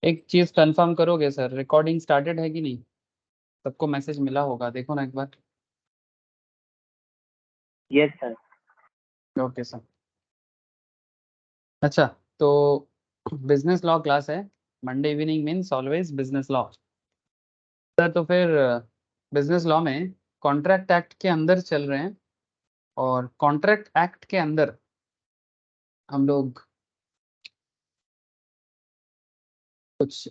एक चीज कंफर्म करोगे सर, रिकॉर्डिंग स्टार्टेड है कि नहीं? सबको मैसेज मिला होगा, देखो ना एक बार। Yes sir. Okay sir. अच्छा, तो बिजनेस लॉ क्लास है, Monday evening means always business law. Sir तो फिर बिजनेस लॉ में कॉन्ट्रैक्ट एक्ट के अंदर चल रहे हैं, और कॉन्ट्रैक्ट एक्ट के अंदर हम लोग कुछ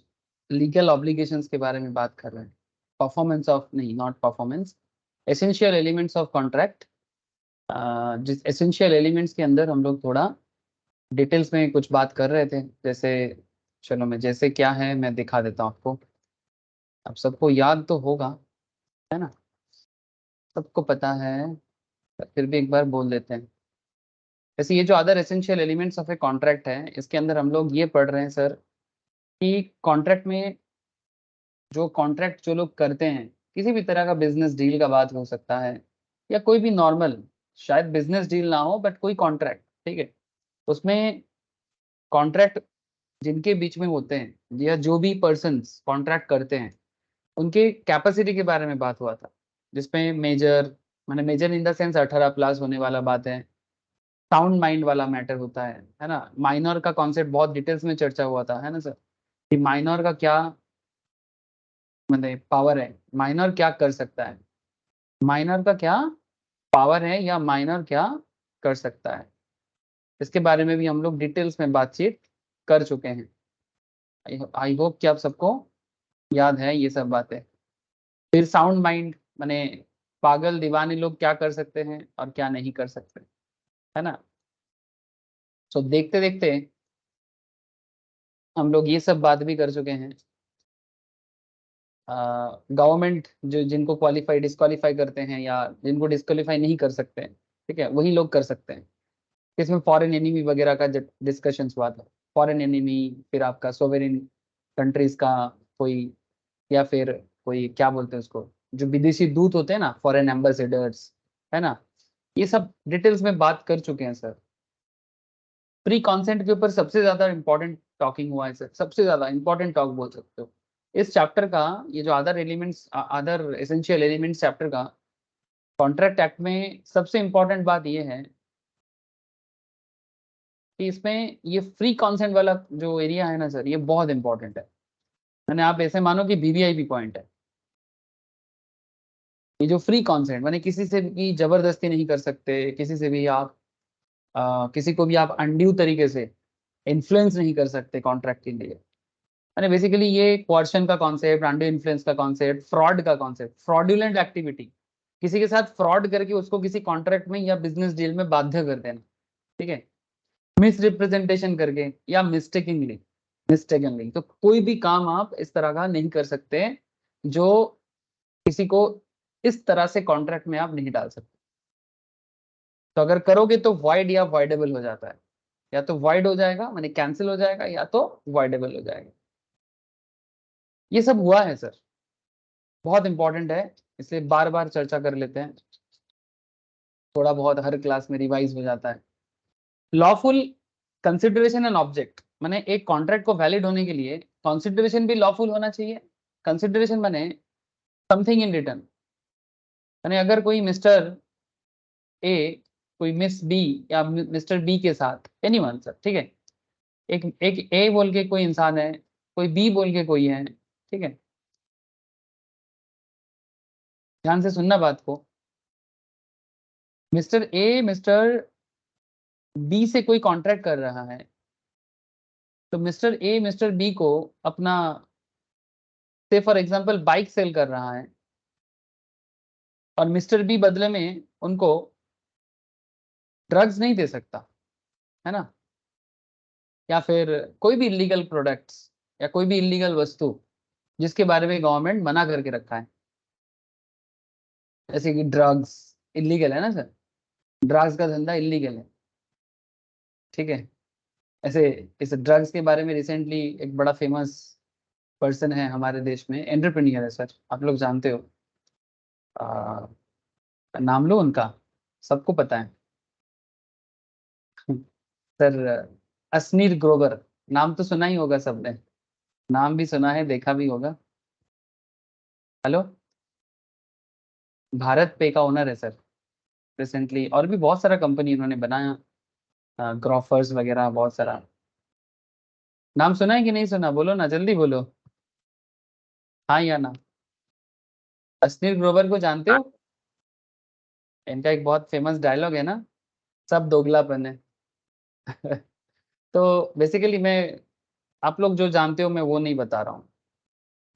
लीगल ऑब्लिगेशंस के बारे में बात कर रहे हैं। परफॉर्मेंस ऑफ, नहीं not performance, essential elements of contract. जिस एसेंशियल एलिमेंट्स के अंदर हम लोग थोड़ा डिटेल्स में कुछ बात कर रहे थे। जैसे, चलो मैं जैसे क्या है मैं दिखा देता हूँ आपको। अब सबको याद तो होगा, है ना? सबको पता है, फिर भी एक बार बोल देते हैं। जैसे ये जो other essential elements of a contract है, इसके अंदर हम लोग ये पढ़ रहे हैं सर कि कॉन्ट्रैक्ट में जो कॉन्ट्रैक्ट जो लोग करते हैं, किसी भी तरह का बिजनेस डील का बात हो सकता है, या कोई भी नॉर्मल, शायद बिजनेस डील ना हो बट कोई कॉन्ट्रैक्ट, ठीक है, उसमें कॉन्ट्रैक्ट जिनके बीच में होते हैं या जो भी पर्सन्स कॉन्ट्रैक्ट करते हैं, उनके कैपेसिटी के बारे में बात हुआ था। जिसमें मेजर, मैंने मेजर इन द सेंस 18+ होने वाला बात है। साउंड माइंड वाला मैटर होता है ना? माइनर का कॉन्सेप्ट बहुत डिटेल्स में चर्चा हुआ था, है ना सर? कि माइनर का क्या मतलब पावर है, माइनर क्या कर सकता है, माइनर का क्या पावर है, या माइनर क्या कर सकता है, इसके बारे में भी हम लोग डिटेल्स में बातचीत कर चुके हैं। आई होप कि आप सबको याद है ये सब बातें। फिर साउंड माइंड माने पागल दीवाने लोग क्या कर सकते हैं और क्या नहीं कर सकते, है ना? सो देखते देखते हम लोग ये सब बात भी कर चुके हैं। गवर्नमेंट जो जिनको क्वालिफाई डिस्क्वालीफाई करते हैं, या जिनको डिस्क्वालीफाई नहीं कर सकते हैं, ठीक है, वही लोग कर सकते हैं। इसमें फॉरेन एनिमी वगैरह का डिस्कशन हुआ था। फॉरेन एनिमी, फिर आपका सोवेरिन कंट्रीज का कोई, या फिर कोई क्या बोलते हैं उसको, जो विदेशी दूत होते हैं ना, फॉरेन एम्बेसडर्स, है ना? ये सब डिटेल्स में बात कर चुके हैं सर। प्री कॉन्सेंट के ऊपर सबसे ज्यादा इंपॉर्टेंट टॉकिंग हुआ है सर, सबसे ज्यादा इंपॉर्टेंट टॉक बोल सकते हो इस चैप्टर का। ये जो other elements, other essential elements chapter का, कॉन्ट्रैक्ट एक्ट में सबसे इंपॉर्टेंट बात ये है कि इसमें ये फ्री कॉन्सेंट वाला जो एरिया है ना सर, ये बहुत इंपॉर्टेंट है। मैंने, आप ऐसे मानो कि वीवीआईपी पॉइंट है। ये जो फ्री कॉन्सेंट माने किसी से भी जबरदस्ती नहीं कर सकते, किसी से भी आप किसी को भी आप अनड्यू तरीके से इन्फ्लुएंस नहीं कर सकते कॉन्ट्रैक्ट के लिए। यानी बेसिकली ये कोर्शन का कॉन्सेप्ट, अनड्यू इन्फ्लुएंस का कॉन्सेप्ट, फ्रॉड का कॉन्सेप्ट, फ्रॉडुलेंट एक्टिविटी, किसी के साथ फ्रॉड करके उसको किसी कॉन्ट्रैक्ट में या बिजनेस डील में बाध्य कर देना, ठीक है, मिस रिप्रेजेंटेशन करके या मिस्टेकिंगली, मिस्टेकनली, तो कोई भी काम आप इस तरह का नहीं कर सकते जो किसी को इस तरह से कॉन्ट्रैक्ट में आप नहीं डाल सकते। तो अगर करोगे तो वॉइड या वॉइडेबल हो जाता है, या तो वॉइड हो जाएगा माने कैंसिल हो जाएगा, या तो वॉइडेबल हो जाएगा। ये सब हुआ है सर, बहुत इंपॉर्टेंट है, इसलिए बार बार चर्चा कर लेते हैं। थोड़ा बहुत हर क्लास में रिवाइज हो जाता है। लॉफुल कंसिडरेशन एंड ऑब्जेक्ट, माने एक कॉन्ट्रैक्ट को वैलिड होने के लिए कंसिडरेशन भी लॉफुल होना चाहिए। कंसिडरेशन माने समथिंग इन रिटर्न, यानी अगर कोई मिस्टर ए कोई मिस बी या मिस्टर बी के साथ, एनीवन सर, ठीक है, एक एक ए बोल के कोई इंसान है, कोई बी बोल के कोई है, ठीक है, ध्यान से सुनना बात को। मिस्टर ए मिस्टर बी से कोई कॉन्ट्रैक्ट कर रहा है, तो मिस्टर ए मिस्टर बी को अपना, से फॉर एग्जांपल बाइक सेल कर रहा है, और मिस्टर बी बदले में उनको ड्रग्स नहीं दे सकता, है ना? या फिर कोई भी इलीगल प्रोडक्ट्स, या कोई भी इलीगल वस्तु जिसके बारे में गवर्नमेंट मना करके रखा है, जैसे कि ड्रग्स इलीगल है ना सर, ड्रग्स का धंधा इलीगल है, ठीक है। ऐसे इस ड्रग्स के बारे में रिसेंटली एक बड़ा फेमस पर्सन है हमारे देश में, एंटरप्रेन्योर है सर, आप लोग जानते हो, आ, नाम लो उनका, सबको पता है। सर, असनीर ग्रोवर, नाम तो सुना ही होगा सबने। नाम भी सुना है, देखा भी होगा। हेलो। भारत पे का ओनर है सर रिसेंटली, और भी बहुत सारा कंपनी उन्होंने बनाया, ग्रोफर्स वगैरह बहुत सारा। नाम सुना है कि नहीं सुना, बोलो ना, जल्दी बोलो। हाँ या ना। अश्नीर ग्रोवर को जानते हो? इनका एक बहुत फेमस डायलॉग है ना, सब दोगलापन है। तो बेसिकली मैं, आप लोग जो जानते हो मैं वो नहीं बता रहा हूँ।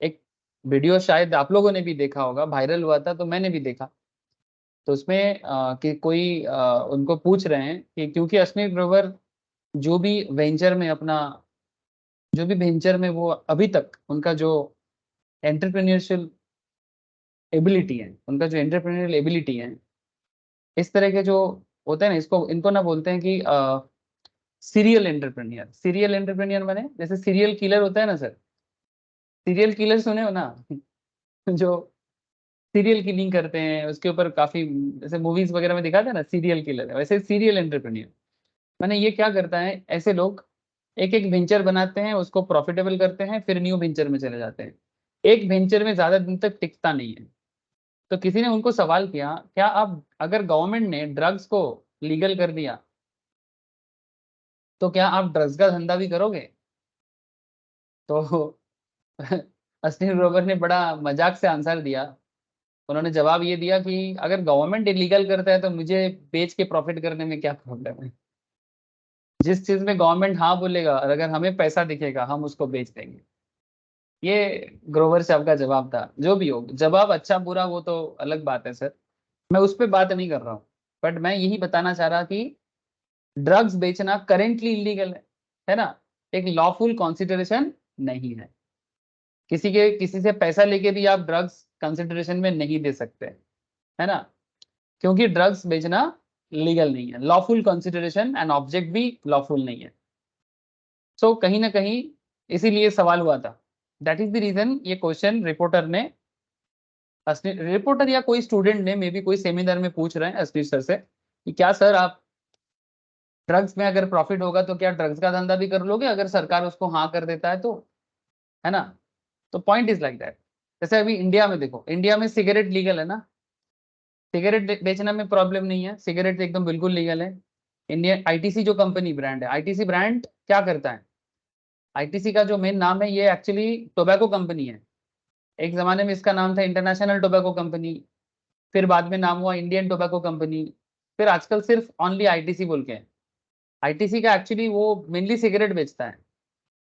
एक वीडियो शायद आप लोगों ने भी देखा होगा, वायरल हुआ था तो मैंने भी देखा। तो उसमें कि कोई उनको पूछ रहे हैं कि क्योंकि अश्नीर ग्रोवर जो भी वेंचर में अपना, जो भी वेंचर में वो अभी तक उनका जो एंटरप्रेन्योरशिप एबिलिटी है, उनका जो एंटरप्रेन्योरल एबिलिटी है, इस तरह के जो होते हैं ना, इसको इनको ना बोलते हैं कि सीरियल एंटरप्रेन्योर। सीरियल एंटरप्रेन्योर माने जैसे सीरियल किलर होता है ना सर, सीरियल किलर सुने हो ना? जो सीरियल किलिंग करते हैं, उसके ऊपर काफी जैसे मूवीज वगैरह में दिखाते हैं ना, सीरियल किलर है, वैसे सीरियल एंटरप्रेन्योर माने ये क्या करता है, ऐसे लोग एक एक वेंचर बनाते हैं, उसको प्रॉफिटेबल करते हैं, फिर न्यू वेंचर में चले जाते हैं। एक वेंचर में ज्यादा दिन तक टिकता नहीं है। तो किसी ने उनको सवाल किया, क्या आप, अगर गवर्नमेंट ने ड्रग्स को लीगल कर दिया, तो क्या आप ड्रग्स का धंधा भी करोगे? तो अश्लील ग्रोवर ने बड़ा मजाक से आंसर दिया। उन्होंने जवाब ये दिया कि अगर गवर्नमेंट इलीगल करता है तो मुझे बेच के प्रॉफिट करने में क्या प्रॉब्लम है। जिस चीज में गवर्नमेंट हाँ बोलेगा और अगर हमें पैसा दिखेगा हम उसको बेच देंगे। ये ग्रोवर साहब का जवाब था। जो भी हो, जवाब अच्छा बुरा वो तो अलग बात है सर, मैं उस पर बात नहीं कर रहा हूँ। बट मैं यही बताना चाह रहा कि ड्रग्स बेचना करेंटली इलीगल है ना, एक लॉफुल कॉन्सिडरेशन नहीं है। किसी से पैसा लेके भी आप ड्रग्स कंसिडरेशन में नहीं दे सकते, है ना, क्योंकि ड्रग्स बेचना लीगल नहीं है, लॉफुल कंसिडरेशन एंड ऑब्जेक्ट भी लॉफुल नहीं है। सो कहीं ना कहीं इसीलिए सवाल हुआ था। दैट इज द रीजन ये क्वेश्चन रिपोर्टर ने, असली रिपोर्टर या कोई स्टूडेंट ने, मे बी कोई सेमिनार में पूछ रहे हैं असली सर से कि क्या सर आप ड्रग्स में अगर प्रॉफिट होगा तो क्या ड्रग्स का धंधा भी कर लोगे अगर सरकार उसको हाँ कर देता है तो, है ना? तो पॉइंट इज लाइक दैट। जैसे अभी इंडिया में देखो, इंडिया में सिगरेट लीगल है ना, सिगरेट बेचने में प्रॉब्लम नहीं है, सिगरेट एकदम बिल्कुल लीगल है। इंडियन आईटीसी जो कंपनी ब्रांड है, आईटीसी ब्रांड क्या करता है, आईटीसी का जो मेन नाम है ये एक्चुअली टोबैको कंपनी है। एक जमाने में इसका नाम था इंटरनेशनल टोबैको कंपनी, फिर बाद में नाम हुआ इंडियन टोबैको कंपनी, फिर आजकल सिर्फ ओनली आईटीसी बोल के है। आईटीसी का एक्चुअली वो मेनली सिगरेट बेचता है।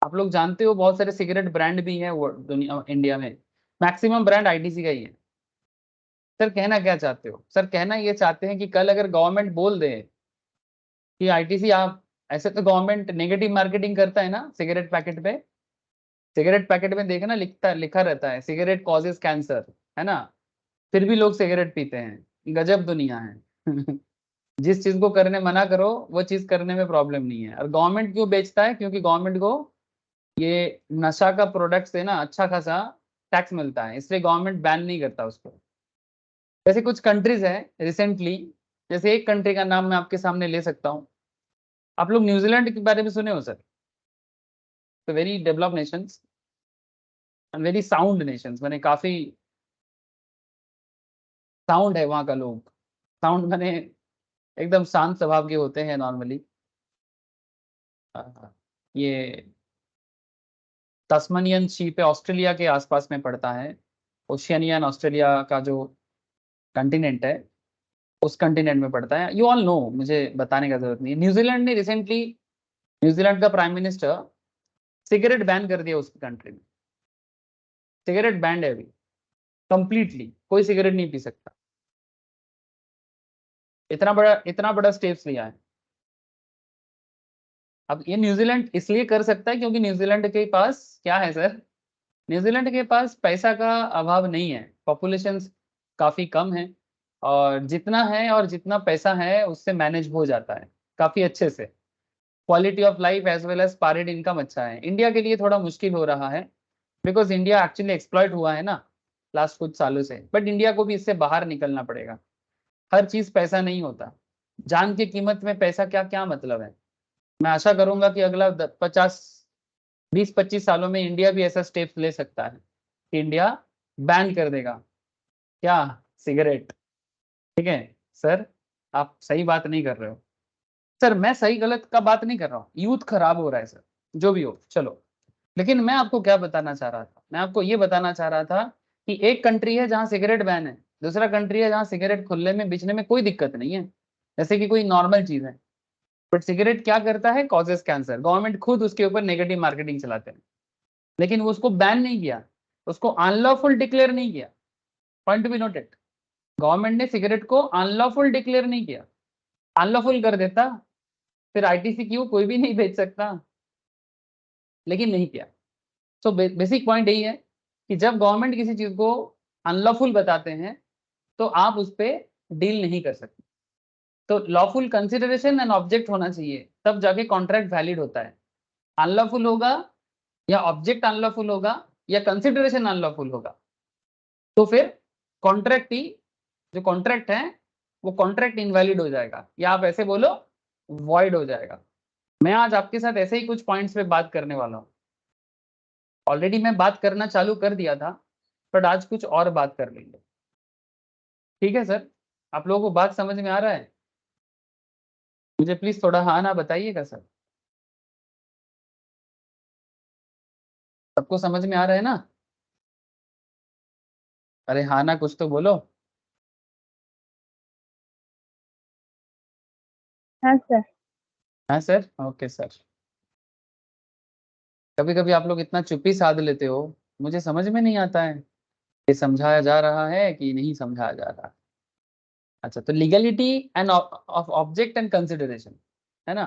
आप लोग जानते हो बहुत सारे सिगरेट ब्रांड भी हैं वो दुनिया इंडिया में, मैक्सिमम ब्रांड आईटीसी का ही है। सर कहना क्या चाहते हो, सर कहना ये चाहते हैं कि कल अगर गवर्नमेंट बोल दे कि आईटीसी आप, ऐसे तो गवर्नमेंट नेगेटिव मार्केटिंग करता है ना सिगरेट पैकेट पे, सिगरेट पैकेट में देखना लिखा रहता है सिगरेट कॉजेज कैंसर, है ना, फिर भी लोग सिगरेट पीते हैं, गजब दुनिया है। जिस चीज को करने मना करो वो चीज करने में प्रॉब्लम नहीं है। और गवर्नमेंट क्यों बेचता है, क्योंकि गवर्नमेंट को ये नशा का प्रोडक्ट से ना अच्छा खासा टैक्स मिलता है, इसलिए गवर्नमेंट बैन नहीं करता उसको। जैसे कुछ कंट्रीज है रिसेंटली, जैसे एक कंट्री का नाम मैं आपके सामने ले सकता हूँ। आप लोग न्यूजीलैंड के बारे में सुने हो सर? तो very develop Nations and very sound Nations, मैंने काफी साउंड है वहाँ का लोग, साउंड मैंने एकदम शांत स्वभाव के होते हैं नॉर्मली। ये तस्मानियन शीप है, ऑस्ट्रेलिया के आसपास में पड़ता है। ओशियनियन ऑस्ट्रेलिया का जो कंटिनेंट है, उस कंटिनेंट में पड़ता है। यू ऑल नो, मुझे बताने का जरूरत नहीं है। न्यूजीलैंड ने रिसेंटली, न्यूजीलैंड का प्राइम मिनिस्टर सिगरेट बैन कर दिया उसकी कंट्री में। सिगरेट बैंड है अभी कंप्लीटली, कोई सिगरेट नहीं पी सकता। इतना बड़ा स्टेप्स लिया है। अब ये न्यूजीलैंड इसलिए कर सकता है क्योंकि न्यूजीलैंड के पास क्या है सर, न्यूजीलैंड के पास पैसा का अभाव नहीं है, पॉपुलेशन काफी कम है, और जितना है और जितना पैसा है उससे मैनेज हो जाता है काफी अच्छे से। Quality of life as well as पारिड इनकम अच्छा है। इंडिया के लिए थोड़ा मुश्किल हो रहा है, बिकॉज इंडिया एक्चुअली एक्सप्लॉइट हुआ है ना लास्ट कुछ सालों से, बट इंडिया को भी इससे बाहर निकलना पड़ेगा। हर चीज पैसा नहीं होता, जान की कीमत में पैसा क्या क्या मतलब है। मैं आशा करूंगा कि अगला 50 20-25 सालों में इंडिया भी ऐसा स्टेप ले सकता है कि इंडिया बैन कर देगा क्या, सिगरेट। ठीक है सर, आप सही बात नहीं कर रहे हो सर, मैं सही गलत का बात नहीं कर रहा हूँ, यूथ खराब हो रहा है सर, जो भी हो चलो। लेकिन मैं आपको क्या बताना चाह रहा था, मैं आपको ये बताना चाह रहा था कि एक कंट्री है जहां सिगरेट बैन है, दूसरा कंट्री है जहां सिगरेट खुले में बेचने में कोई दिक्कत नहीं है, जैसे कि कोई नॉर्मल चीज है। बट सिगरेट क्या करता है, कॉजेस कैंसर, गवर्नमेंट खुद उसके ऊपर नेगेटिव मार्केटिंग चलाते हैं, लेकिन वो उसको बैन नहीं किया, उसको अनलॉफुल डिक्लेयर नहीं किया। Point to be noted, government ने सिगरेट को अनलॉफुल डिक्लेयर नहीं किया, अनलॉफुल कर देता फिर आईटीसी क्यों, कोई भी नहीं बेच सकता, लेकिन नहीं किया। सो बेसिक पॉइंट यही है कि जब गवर्नमेंट किसी चीज को अनलॉफुल बताते हैं तो आप उस पर डील नहीं कर सकते। तो लॉफुल कंसिडरेशन एंड ऑब्जेक्ट होना चाहिए, तब जाके कॉन्ट्रैक्ट वैलिड होता है। अनलॉफुल होगा या ऑब्जेक्ट अनलॉफुल होगा या कंसिडरेशन अनलॉफुल होगा, तो फिर कॉन्ट्रैक्ट ही, जो कॉन्ट्रैक्ट है वो कॉन्ट्रैक्ट इनवैलिड हो जाएगा, या आप ऐसे बोलो वॉइड हो जाएगा। मैं आज आपके साथ ऐसे ही कुछ पॉइंट्स पे बात करने वाला हूँ, ऑलरेडी मैं बात करना चालू कर दिया था, बट आज कुछ और बात कर लेंगे। ठीक है सर, आप लोगों को बात समझ में आ रहा है? मुझे प्लीज थोड़ा हाँ ना बताइएगा सर, सबको समझ में आ रहा है ना? अरे हाँ ना कुछ तो बोलो। हाँ सर। हाँ सर, ओके सर। कभी कभी आप लोग इतना चुप्पी साध लेते हो, मुझे समझ में नहीं आता है ये समझाया जा रहा है कि नहीं समझाया जा रहा। अच्छा, तो legality end of object and consideration, है ना?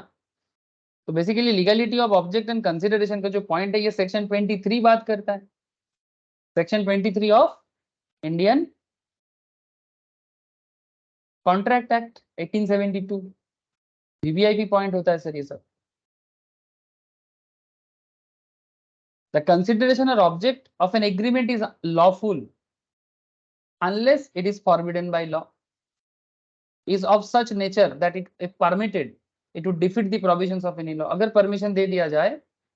तो basically legality of object and consideration का जो पॉइंट है, ये सेक्शन 23 बात करता है, section 23 of Indian contract act 1872। VVIP point होता है सर ये सब। The consideration or object of an agreement is lawful unless it is forbidden by law, is of such nature that it if permitted it would defeat the provisions of any law। अगर permission दे दिया जाए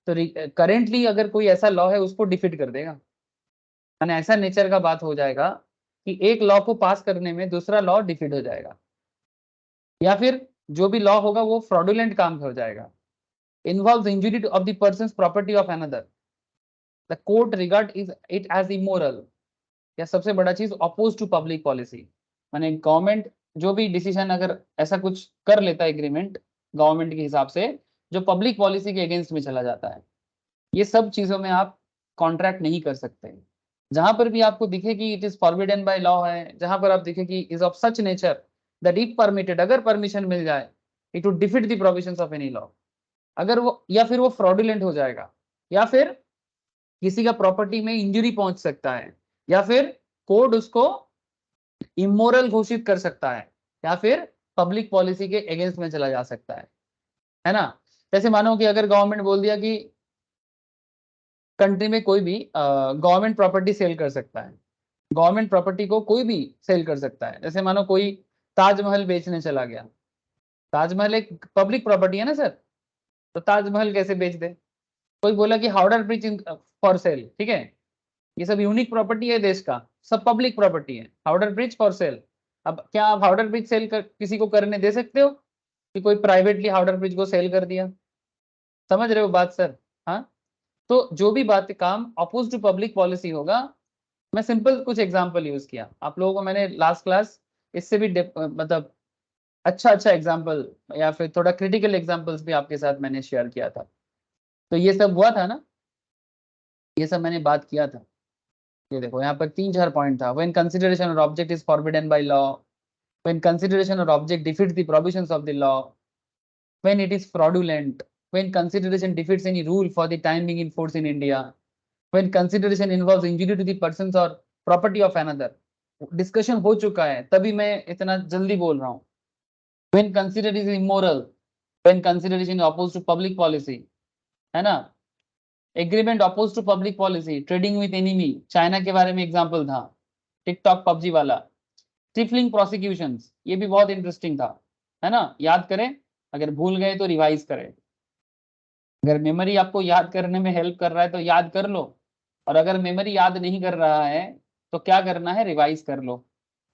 तो currently अगर कोई ऐसा law है उसको defeat कर देगा, यानी ऐसा नेचर का बात हो जाएगा कि एक लॉ को पास करने में दूसरा लॉ डिफीट हो जाएगा, या फिर जो भी लॉ होगा वो फ्रॉडुलेंट काम हो जाएगा। Involves injury of the persons property of another, the court regard is it as immoral, या सबसे बड़ा चीज अपोज टू पब्लिक पॉलिसी। माने गवर्नमेंट जो भी डिसीजन अगर ऐसा कुछ कर लेता है एग्रीमेंट गवर्नमेंट के हिसाब से जो पब्लिक पॉलिसी के अगेंस्ट में चला जाता है, ये सब चीजों में आप कॉन्ट्रैक्ट नहीं कर सकते। जहां पर भी आपको दिखे कि it is forbidden by law है, जहां पर आप दिखे कि is of such nature that if permitted, अगर परमिशन मिल जाए, it would defeat the provisions of any law, अगर वो या फिर वो फ्रॉडुलेंट हो जाएगा, या फिर किसी का प्रॉपर्टी में इंजरी पहुंच सकता है, या फिर कोर्ट उसको इमोरल घोषित कर सकता है, या फिर पब्लिक पॉलिसी के अगेंस्ट में चला जा सकता है ना? जैसे मानो कि अगर गवर्नमेंट बोल दिया कि कंट्री में कोई भी गवर्नमेंट प्रॉपर्टी सेल कर सकता है, गवर्नमेंट प्रॉपर्टी को कोई भी सेल कर सकता है, जैसे मानो कोई ताजमहल बेचने चला गया, ताजमहल एक पब्लिक प्रॉपर्टी है ना सर, तो ताजमहल कैसे बेच दे? कोई बोला कि हावड़ा ब्रिज फॉर सेल, ठीक है, ये सब यूनिक प्रॉपर्टी है देश का, सब पब्लिक प्रॉपर्टी है, हावड़ा ब्रिज फॉर सेल। अब क्या आप हावड़ा ब्रिज सेल कर किसी को करने दे सकते हो कि कोई प्राइवेटली हावड़ा ब्रिज को सेल कर दिया? समझ रहे हो बात सर? हाँ, तो जो भी बात काम अपोज टू पब्लिक पॉलिसी होगा, मैं सिंपल कुछ एग्जांपल यूज किया आप लोगों को, मैंने लास्ट क्लास इससे भी मतलब अच्छा अच्छा एग्जांपल या फिर थोड़ा क्रिटिकल एग्जांपल्स भी आपके साथ मैंने शेयर किया था। तो ये सब हुआ था ना, ये सब मैंने बात किया था। ये देखो यहाँ पर 3-4 पॉइंट था, when consideration or object is forbidden by law, when consideration or object defeats the provisions of the law, when it is fraudulent, when consideration defeats any rule for the time being in force in India, when consideration involves injury to the persons or property of another। Discussion हो चुका है तभी मैं इतना जल्दी बोल रहा हूँ। when consideration is immoral, when consideration is opposed to public policy, है ना? Agreement oppose to public policy, trading with enemy, China के बारे में एग्जांपल था, टिकटॉक पबजी वाला, स्टिफलिंग प्रोसिक्यूशंस, ये भी बहुत इंटरेस्टिंग था, है ना? याद करें, अगर भूल गए तो रिवाइज करें। अगर मेमोरी आपको याद करने में हेल्प कर रहा है तो याद कर लो, और अगर मेमोरी याद नहीं कर रहा है तो क्या करना है, रिवाइज कर लो।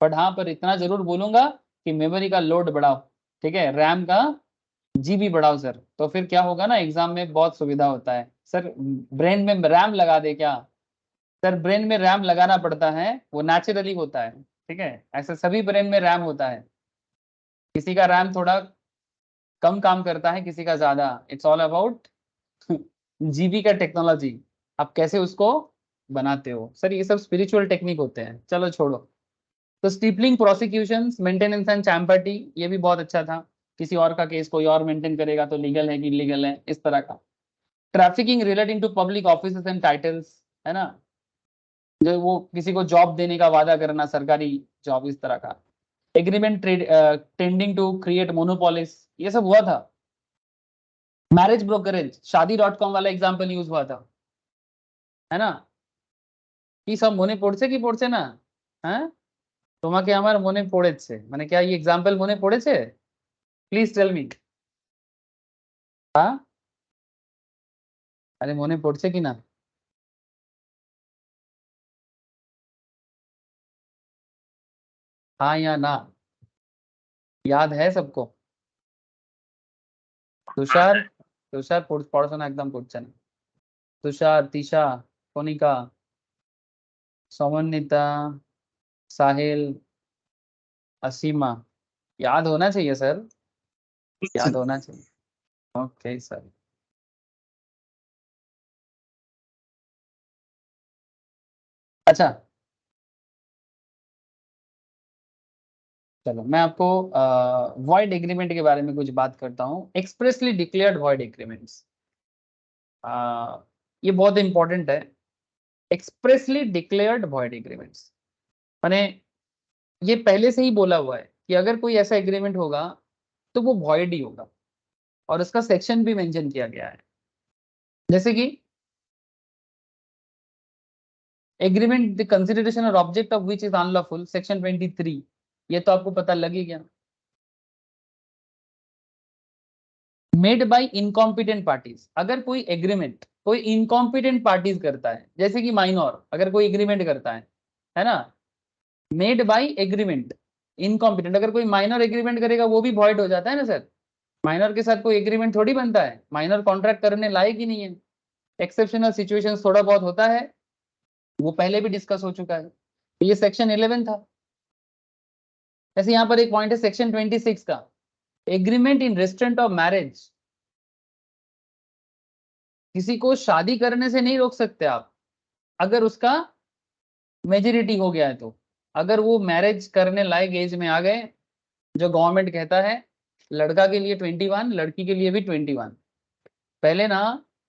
बट हाँ, पर इतना जरूर बोलूंगा कि मेमोरी का लोड बढ़ाओ, ठीक है, रैम का जीबी बढ़ाओ सर, तो फिर क्या होगा ना, एग्जाम में बहुत सुविधा होता है। सर ब्रेन में रैम लगा दे क्या? सर ब्रेन में रैम लगाना पड़ता है, वो नेचुरली होता है, ठीक है, ऐसा सभी ब्रेन में रैम होता है। किसी का रैम थोड़ा कम काम करता है, किसी का ज्यादा। इट्स ऑल अबाउट जीबी का टेक्नोलॉजी, आप कैसे उसको बनाते हो। सर ये सब स्पिरिचुअल टेक्निक होते हैं, चलो छोड़ो। तो स्टीपलिंग प्रोसिक्यूशंस, मेंटेनेंस एंड चैम्पर्टी, ये भी बहुत अच्छा था। किसी और का केस कोई और मेंटेन करेगा तो लीगल है कि इलीगल है, इस तरह का। Trafficking relating to public offices and titles, है ना, जो वो किसी को जॉब देने का वादा करना, सरकारी जॉब, इस तरह का। Agreement tending to create monopolies, ये सब हुआ था। मैरिज ब्रोकरेज, शादी.com वाला एग्जाम्पल यूज हुआ था, है ना, কি সব মনে পড়ছে কি পড়ছে না? হ্যাঁ, তোমাকে আমার মনে পড়েছে, মানে क्या ये एग्जाम्पल মনে পড়েছে? Please tell me. হ্যাঁ, আরে মনে পড়ছে কি না? हाँ या ना? याद है सबको? तुषार, तुषार পড়াশোনা একদম করছে না। तुषार, तीशा, कोनिका, समन्विता, साहिल, असीमा, याद होना चाहिए सर, याद होना चाहिए। Okay sir. अच्छा, चलो मैं आपको वॉइड एग्रीमेंट के बारे में कुछ बात करता हूँ। एक्सप्रेसली डिक्लेयर्ड वॉइड एग्रीमेंट्स, ये बहुत इंपॉर्टेंट है। एक्सप्रेसली डिक्लेयर्ड वॉइड एग्रीमेंट्स माने ये पहले से ही बोला हुआ है कि अगर कोई ऐसा एग्रीमेंट होगा तो वो वॉइड ही होगा, और उसका सेक्शन भी मेंशन किया गया है। जैसे कि agreement the consideration or object of which is unlawful, section 23, ये तो आपको पता लग ही गया। मेड बाय इनकॉम्पिटेंट पार्टीज, अगर कोई एग्रीमेंट कोई इनकॉम्पिटेंट पार्टीज करता है, जैसे कि माइनॉर अगर कोई एग्रीमेंट करता है ना, मेड बाय एग्रीमेंट इनकॉम्पिटेंट, अगर कोई माइनर एग्रीमेंट करेगा वो भी वॉइड हो जाता है ना सर। माइनर के साथ कोई एग्रीमेंट थोड़ी बनता है, माइनर कॉन्ट्रैक्ट करने लायक ही नहीं है। एक्सेप्शनल सिचुएशंस थोड़ा बहुत होता है, वो पहले भी डिस्कस हो चुका है, तो ये सेक्शन 11 था। जैसे यहाँ पर एक पॉइंट है सेक्शन 26 का, agreement in restaurant of marriage, किसी को शादी करने से नहीं रोक सकते आप अगर उसका मेजोरिटी हो गया है तो। अगर वो मैरिज करने लायक एज में आ गए, जो गवर्नमेंट कहता है लड़का के लिए 21, लड़की के लिए भी 21। पहले ना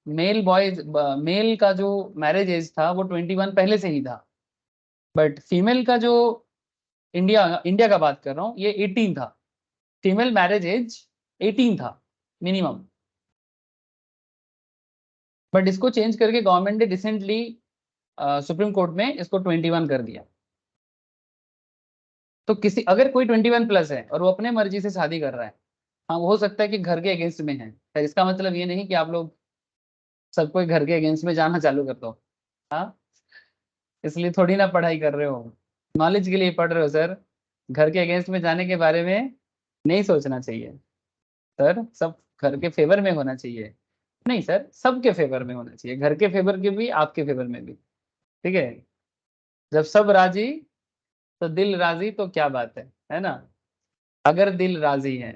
मेल बॉयज, मेल का जो मैरिज एज था वो 21 पहले से ही था, बट फीमेल का जो, इंडिया इंडिया का बात कर रहा हूँ, ये 18 था। फीमेल मैरिज एज 18 था मिनिमम, बट इसको चेंज करके गवर्नमेंट ने रिसेंटली सुप्रीम कोर्ट में इसको 21 कर दिया। तो किसी अगर कोई 21 प्लस है और वो अपने मर्जी से शादी कर रहा है, हाँ वो हो सकता है कि घर के अगेंस्ट में है, तो इसका मतलब ये नहीं कि आप लोग सब कोई घर के अगेंस्ट में जाना चालू कर दो। हाँ, इसलिए थोड़ी ना पढ़ाई कर रहे हो, नॉलेज के लिए पढ़ रहे हो सर। घर के अगेंस्ट में जाने के बारे में नहीं सोचना चाहिए सर, सब घर के फेवर में होना चाहिए। नहीं सर, सबके फेवर में होना चाहिए, घर के फेवर के भी, आपके फेवर में भी, ठीक है। जब सब राजी तो दिल राजी, तो क्या बात है ना। अगर दिल राजी है,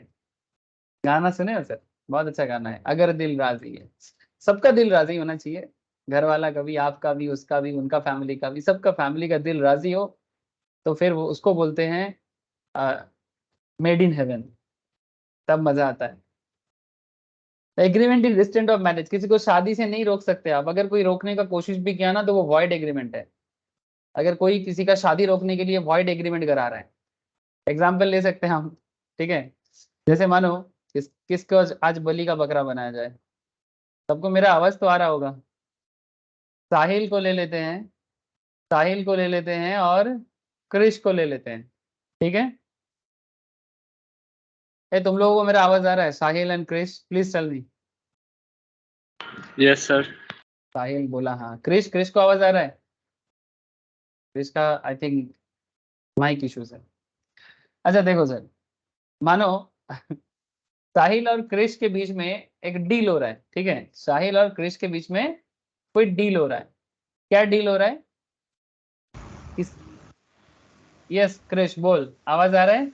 गाना सुने हो सर, बहुत अच्छा गाना है, अगर दिल राजी है। सबका दिल राजी होना चाहिए, घर वाला का भी, आपका भी, उसका भी, उनका फैमिली का भी, सबका फैमिली का दिल राजी हो, तो फिर वो उसको बोलते हैं मेड इन हेवन, तब मजा आता है। Agreement in restraint of marriage, किसी को शादी से नहीं रोक सकते आप, अगर कोई रोकने का कोशिश भी किया ना तो वो वॉइड एग्रीमेंट है। अगर कोई किसी का शादी रोकने के लिए वॉइड एग्रीमेंट करा रहा है, एग्जाम्पल ले सकते हैं हम, ठीक है। जैसे मानो किसको आज बलि का बकरा बनाया जाए, सबको मेरा आवाज तो आ रहा होगा। साहिल को ले लेते हैं, साहिल को ले लेते हैं और क्रिश को ले लेते हैं, ठीक है। तुम लोगों को मेरा आवाज आ रहा है, Sahil and Krish, please tell me. Yes sir. Sahil बोला हाँ। क्रिश, क्रिश को आवाज आ रहा है? क्रिश का आई थिंक माइक इश्यूज है। अच्छा देखो सर, मानो साहिल और क्रिश के बीच में एक डील हो रहा है, ठीक है? साहिल और क्रिश के बीच में कोई डील हो रहा है। क्या डील हो रहा है? किस? यस क्रिश बोल, आवाज आ रहा है?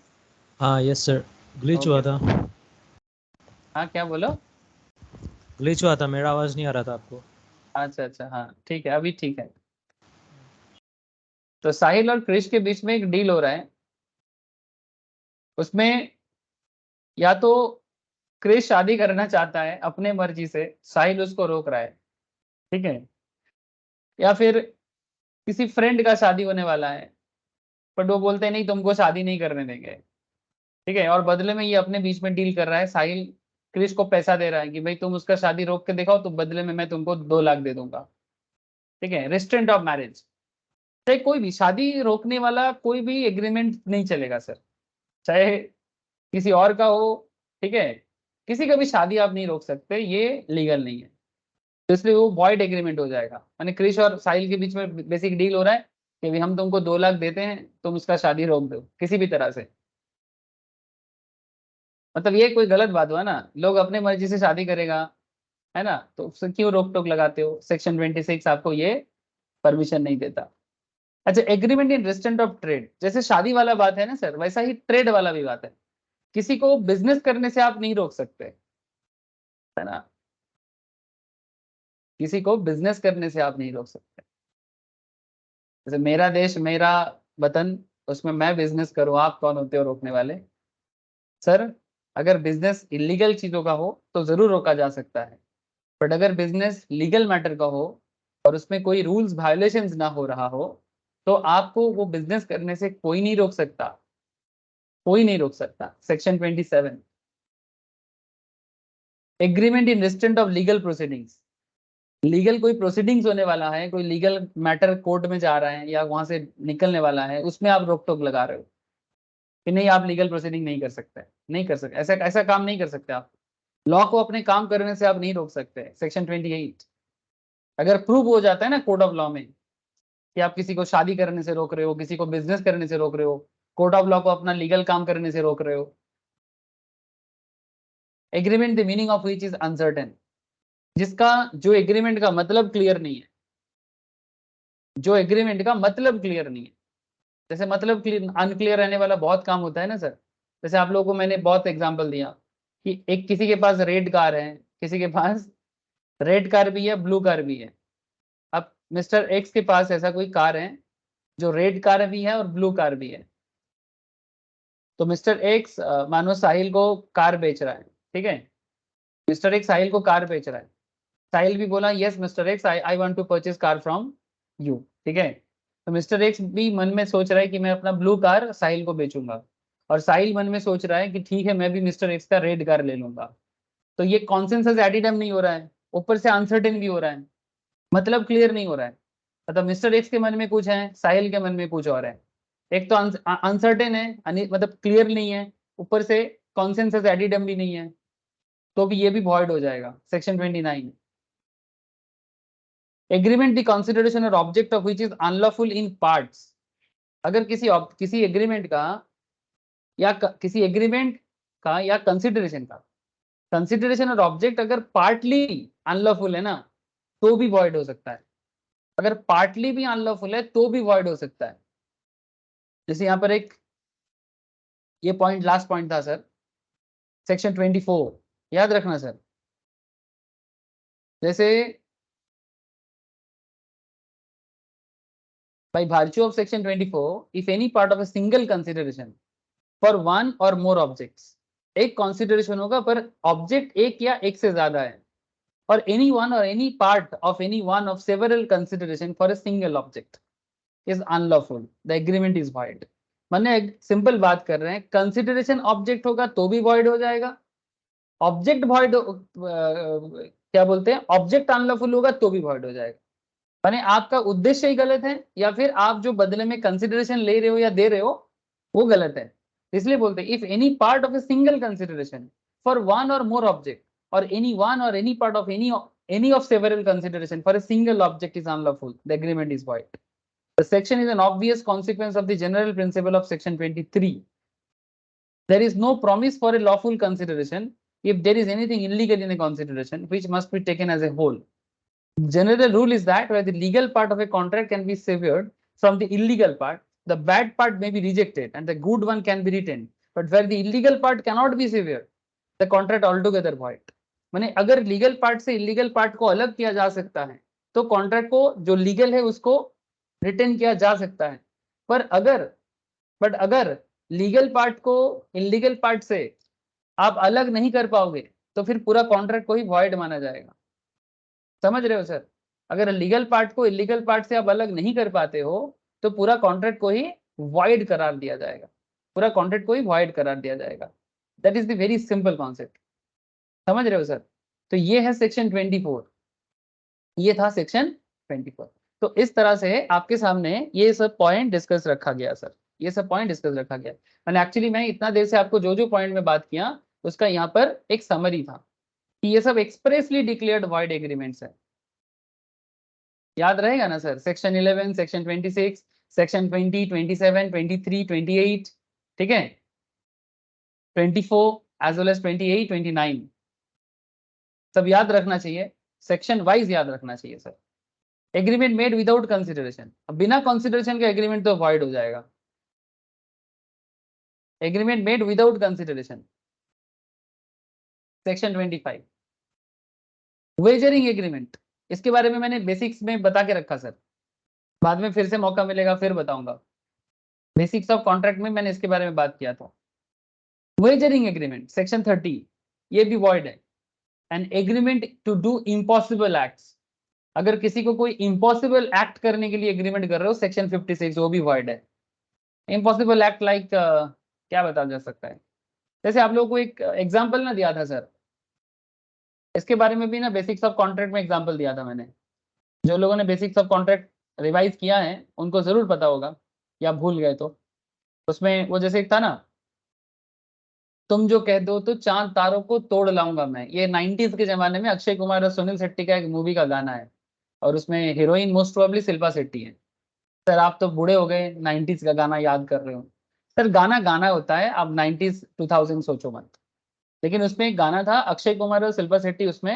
हाँ यस सर, ग्लिच हुआ ओके था। सर। हाँ क्या बोलो? ग्लिच हुआ था, मेरा आवाज नहीं आ रहा था आपको। अच्छा अच्छा, हाँ ठीक है, अभी ठीक है। तो साहिल और क्रिश के बीच में एक डील हो रहा है। उसमें या तो क्रिश शादी करना चाहता है अपने मर्जी से, साहिल उसको रोक रहा है, ठीक है? या फिर किसी फ्रेंड का शादी होने वाला है, बट वो बोलते हैं नहीं तुमको शादी नहीं करने देंगे, ठीक है? और बदले में ये अपने बीच में डील कर रहा है। साहिल क्रिश को पैसा दे रहा है कि भाई तुम उसका शादी रोक के दिखाओ तो बदले में मैं तुमको 2 लाख दे दूंगा, ठीक है? Restaurant of marriage. चाहे कोई भी शादी रोकने वाला कोई भी एग्रीमेंट नहीं चलेगा सर, चाहे किसी और का हो, ठीक है? किसी का भी शादी आप नहीं रोक सकते, ये लीगल नहीं है। तो इसलिए वो वॉइड एग्रीमेंट हो जाएगा। यानी क्रिश और साहिल के बीच में बेसिक डील हो रहा है कि भाई हम तुमको 2 लाख देते हैं, तुम उसका शादी रोक दो किसी भी तरह से। मतलब ये कोई गलत बात हुआ ना, लोग अपने मर्जी से शादी करेगा, है ना? तो उससे क्यों रोक टोक लगाते हो? सेक्शन 26 आपको ये परमिशन नहीं देता। अच्छा, agreement in restraint of trade, जैसे शादी वाला बात है ना सर, वैसा ही ट्रेड वाला भी बात है। किसी को बिजनेस करने से आप नहीं रोक सकते, है ना? किसी को बिजनेस करने से आप नहीं रोक सकते। जैसे मेरा देश मेरा वतन, उसमें मैं बिजनेस करूं, आप कौन होते हो रोकने वाले? सर अगर बिजनेस इलीगल चीजों का हो तो जरूर रोका जा सकता है, बट अगर बिजनेस लीगल मैटर का हो और उसमें कोई रूल्स वायलेशंस ना हो रहा हो, तो आपको वो बिजनेस करने से कोई नहीं रोक सकता, कोई नहीं रोक सकता। Section 27, agreement in restraint of legal proceedings. Legal कोई प्रोसीडिंग्स होने वाला है, कोई लीगल मैटर कोर्ट में जा रहा है या वहां से निकलने वाला है, उसमें आप रोक टोक लगा रहे हो कि नहीं आप लीगल प्रोसीडिंग नहीं कर सकते, नहीं कर सकते, ऐसा ऐसा काम नहीं कर सकते आप। लॉ को अपने काम करने से आप नहीं रोक सकते। सेक्शन 28, अगर प्रूव हो जाता है ना कोर्ट ऑफ लॉ में कि आप किसी को शादी करने से रोक रहे हो, किसी को बिजनेस करने से रोक रहे हो, कोर्ट ऑफ लॉ को अपना लीगल काम करने से रोक रहे हो। Agreement the meaning of which is uncertain, जिसका जो एग्रीमेंट का मतलब क्लियर नहीं है, जो एग्रीमेंट का मतलब क्लियर नहीं है। जैसे मतलब अनक्लियर रहने वाला बहुत काम होता है ना सर। जैसे आप लोगों को मैंने बहुत एग्जांपल दिया कि एक किसी के पास रेड कार है, किसी के पास रेड कार भी है, ब्लू कार भी है। अब मिस्टर एक्स के पास ऐसा कोई कार है जो रेड कार भी है और ब्लू कार भी है। तो मिस्टर एक्स मानो साहिल को कार बेच रहा है, ठीक है? मिस्टर एक्स साहिल को कार बेच रहा है। साहिल भी बोला yes mister X, I want to purchase car from you, ठीक है? तो मिस्टर एक्स भी मन में सोच रहा है कि मैं अपना ब्लू कार साहिल को बेचूंगा, और साहिल मन में सोच रहा है कि ठीक है मैं भी मिस्टर एक्स का रेड कार ले लूंगा। तो ये कॉन्सेंसस एडिडम नहीं हो रहा है, ऊपर से अनसर्टेन भी हो रहा है, मतलब क्लियर नहीं हो रहा है। मतलब मिस्टर एक्स के मन में कुछ है, साहिल के मन में कुछ और है। एक तो अनसर्टेन है, मतलब क्लियर नहीं है, ऊपर से कॉन्सेंसस एडिडम भी नहीं है, तो भी ये भी वॉइड हो जाएगा। Section 29, agreement the consideration or object of which is unlawful in parts. अगर किसी एग्रीमेंट का या किसी एग्रीमेंट का या कंसिडरेशन का कंसिडरेशन और ऑब्जेक्ट अगर पार्टली अनलॉफुल है ना, तो भी वॉइड हो सकता है। अगर पार्टली भी अनलॉफुल है तो भी वॉइड हो सकता है। जैसे यहाँ पर एक ये पॉइंट लास्ट पॉइंट था सर, सेक्शन 24, याद रखना सर। जैसे by virtue of section 24, if any part of a single consideration for one or more objects, एक consideration होगा पर ऑब्जेक्ट एक या एक से ज्यादा है, और any one or any part of any one of several consideration for a single object is unlawful, the agreement is void। मैंने एक सिंपल बात कर रहे हैं, कंसिडरेशन ऑब्जेक्ट होगा तो भी void हो जाएगा, ऑब्जेक्ट void क्या बोलते हैं, ऑब्जेक्ट अनलॉफुल होगा तो भी void हो जाएगा। माने आपका उद्देश्य ही गलत है, या फिर आप जो बदले में कंसिडरेशन ले रहे हो या दे रहे हो वो गलत है। इसलिए बोलते हैं if any part of a single consideration for one और मोर ऑब्जेक्ट, और एनी वन और any part of any any of several consideration for a single object is unlawful, the agreement is void. The section is an obvious consequence of the general principle of section 23. There is no promise for a lawful consideration if there is anything illegal in a consideration, which must be taken as a whole. General rule is that where the legal part of a contract can be severed from the illegal part, the bad part may be rejected and the good one can be retained. But where the illegal part cannot be severed, the contract altogether void. माने अगर legal part से illegal part को अलग किया जा सकता है तो कॉन्ट्रैक्ट को जो लीगल है उसको रिटेन किया जा सकता है, पर अगर लीगल पार्ट को इलीगल पार्ट से आप अलग नहीं कर पाओगे तो फिर पूरा कॉन्ट्रैक्ट को ही वॉइड माना जाएगा। समझ रहे हो सर? अगर लीगल पार्ट को इलीगल पार्ट से आप अलग नहीं कर पाते हो तो पूरा कॉन्ट्रैक्ट को ही वॉइड करार दिया जाएगा, पूरा कॉन्ट्रैक्ट को ही वॉइड करार दिया जाएगा। That is the very simple concept. समझ रहे हो सर? तो ये है सेक्शन 24, ये था सेक्शन 24। तो इस तरह से आपके सामने ये सब पॉइंट डिस्कस रखा गया सर, ये सब पॉइंट डिस्कस रखा गया। मैंने एक्चुअली मैं इतना देर से आपको जो जो पॉइंट में बात किया उसका यहाँ पर एक समरी था कि ये सब एक्सप्रेसली डिक्लेयर्ड वॉइड एग्रीमेंट्स है। याद रहेगा ना सर? सेक्शन 11, सेक्शन 26, सेक्शन 20, 27, 23, 28, ठीक है, 24 एज वेल एज 28, 29 सब याद रखना चाहिए, सेक्शन वाइज याद रखना चाहिए sir. Agreement made without consideration, अब बिना कंसिडरेशन का एग्रीमेंट तो वॉइड हो जाएगा। Agreement made without consideration, section 25। Wagering agreement, इसके बारे में मैंने बेसिक्स में बता के रखा सर, बाद में फिर से मौका मिलेगा फिर बताऊंगा। बेसिक्स ऑफ कॉन्ट्रैक्ट में मैंने इसके बारे में बात किया था। वेजरिंग एग्रीमेंट सेक्शन 30, ये भी वॉइड है। An agreement to do impossible acts, अगर किसी को कोई इम्पॉसिबल एक्ट करने के लिए एग्रीमेंट कर रहे हो, सेक्शन 56 वो भी वॉइड है। इम्पॉसिबल एक्ट लाइक क्या बताया जा सकता है? जैसे आप लोगों को एक एग्जाम्पल ना दिया था सर, इसके बारे में भी ना बेसिक्स ऑफ कॉन्ट्रैक्ट में एग्जाम्पल दिया था मैंने। जो लोगों ने बेसिक्स ऑफ कॉन्ट्रैक्ट रिवाइज किया है उनको जरूर पता होगा, या भूल गए तो उसमें वो जैसे एक था ना, तुम जो कह दो तो चांद तारों को तोड़ लाऊंगा मैं। ये 90s के जमाने में अक्षय कुमार और सुनील शेट्टी का एक मूवी का गाना है और उसमें heroine most probably Shilpa Shetty है। सर आप तो बूढ़े हो गए, 90s का गाना याद कर रहे हो। सर गाना गाना होता है, आप 90s 2000 सोचो मत। लेकिन उसमें एक गाना था, अक्षय कुमार और शिल्पा शेट्टी उसमें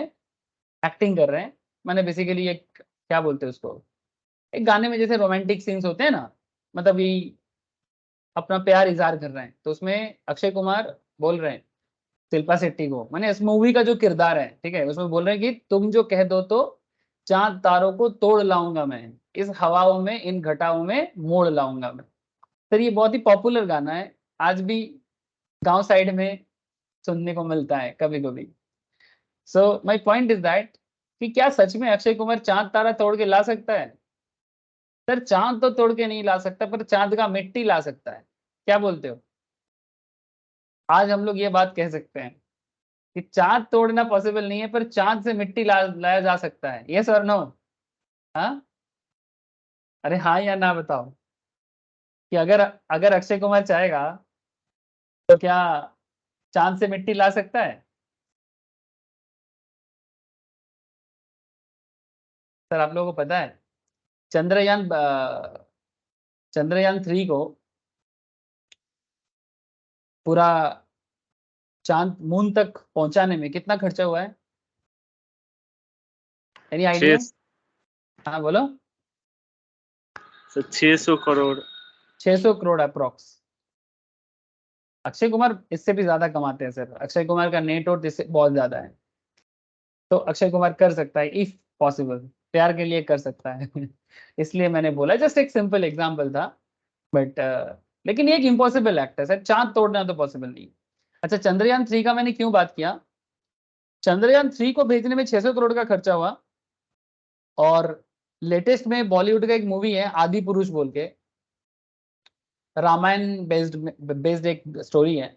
एक्टिंग कर रहे हैं। मैंने बेसिकली एक क्या बोलते हैं उसको, एक गाने में जैसे रोमांटिक सीन्स होते हैं ना, मतलब ये अपना प्यार इजहार कर रहे हैं, तो उसमें अक्षय कुमार बोल रहे हैं शिल्पा शेट्टी को, मैंने इस मूवी का जो किरदार है, ठीक है, उसमें बोल रहे हैं कि तुम जो कह दो तो चांद तारों को तोड़ लाऊंगा मैं, इस हवाओं में इन घटाओं में मोड़ लाऊंगा मैं। सर ये बहुत ही पॉपुलर गाना है, आज भी गांव साइड में सुनने को मिलता है कभी कभी। So my point is that कि क्या सच में अक्षय कुमार चांद तारा तोड़ के ला सकता है? सर चांद तो तोड़ के नहीं ला सकता, पर चांद का मिट्टी ला सकता है। क्या बोलते हो? आज हम लोग ये बात कह सकते हैं कि चांद तोड़ना पॉसिबल नहीं है, पर चांद से मिट्टी लाया जा सकता है। यस और नो? हाँ, अरे हाँ या ना बताओ कि अगर अगर अक्षय कुमार चाहेगा तो क्या चांद से मिट्टी ला सकता है? सर आप लोगों को पता है चंद्रयान 3 को पूरा चांद मून तक पहुंचाने में कितना खर्चा हुआ है? Any idea? हाँ बोलो। 600 करोड़। 600 करोड़ अप्रोक्स। अक्षय कुमार इससे भी ज्यादा कमाते हैं सर, अक्षय कुमार का नेट वर्थ इससे बहुत ज्यादा है। तो अक्षय कुमार कर सकता है इफ पॉसिबल, प्यार के लिए कर सकता है। इसलिए मैंने बोला, जस्ट एक सिंपल एग्जांपल था, बट लेकिन ये एक इम्पॉसिबल एक्ट है सर, चांद तोड़ना तो पॉसिबल नहीं। अच्छा चंद्रयान 3 का मैंने क्यों बात किया? चंद्रयान 3 को भेजने में 600 करोड़ का खर्चा हुआ, और लेटेस्ट में बॉलीवुड का एक मूवी है आदि पुरुष बोल के, रामायण बेस्ड एक स्टोरी है।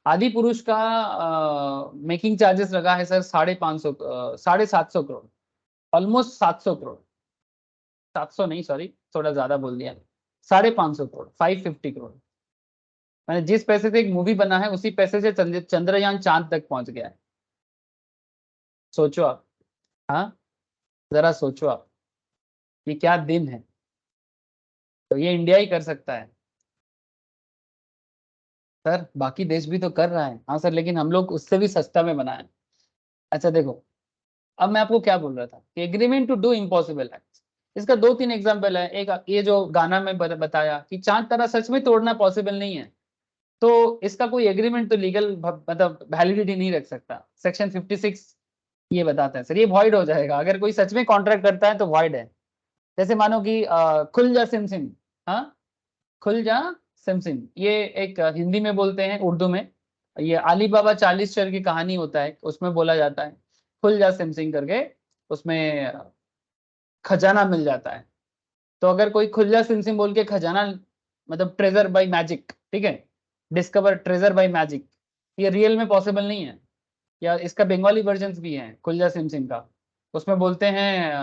आदि पुरुष का मेकिंग चार्जेस लगा है सर 750 करोड़, ऑलमोस्ट 700 करोड़, 700 नहीं सॉरी थोड़ा ज्यादा बोल दिया, 550 करोड़, 550 करोड़। मैंने जिस पैसे से एक मूवी बना है उसी पैसे से चंद्रयान चांद तक पहुंच गया है। सोचो आप, हाँ, जरा सोचो आप, ये क्या दिन है। तो ये इंडिया ही कर सकता है सर, बाकी देश भी तो कर रहा है। हाँ सर, लेकिन हम लोग उससे भी सस्ता में बनाए। अच्छा देखो, अब मैं आपको क्या बोल रहा था कि agreement to do impossible act, इसका 2-3 एग्जाम्पल है। एक ये जो गाना में बताया कि चांद तारा सच में तोड़ना पॉसिबल नहीं है, तो इसका कोई एग्रीमेंट तो लीगल मतलब वैलिडिटी नहीं रख सकता। सेक्शन 56 ये बताता है सर, ये वॉइड हो जाएगा अगर कोई सच में कॉन्ट्रैक्ट करता है तो वॉइड है। जैसे मानो कि खुल जा सिम सिम, हाँ, खुल जा सिम सिम, ये एक हिंदी में बोलते हैं, उर्दू में ये अली बाबा 40 चर की कहानी होता है, उसमें बोला जाता है खुल जा सिम सिम करके, उसमें खजाना मिल जाता है। तो अगर कोई खुल जा सिम सिम बोल के खजाना, मतलब ट्रेजर बाय मैजिक, ठीक है, डिस्कवर ट्रेजर बाय मैजिक, ये रियल में पॉसिबल नहीं है। या इसका बंगाली वर्जन भी है खुल जा सिम सिम का, उसमें बोलते हैं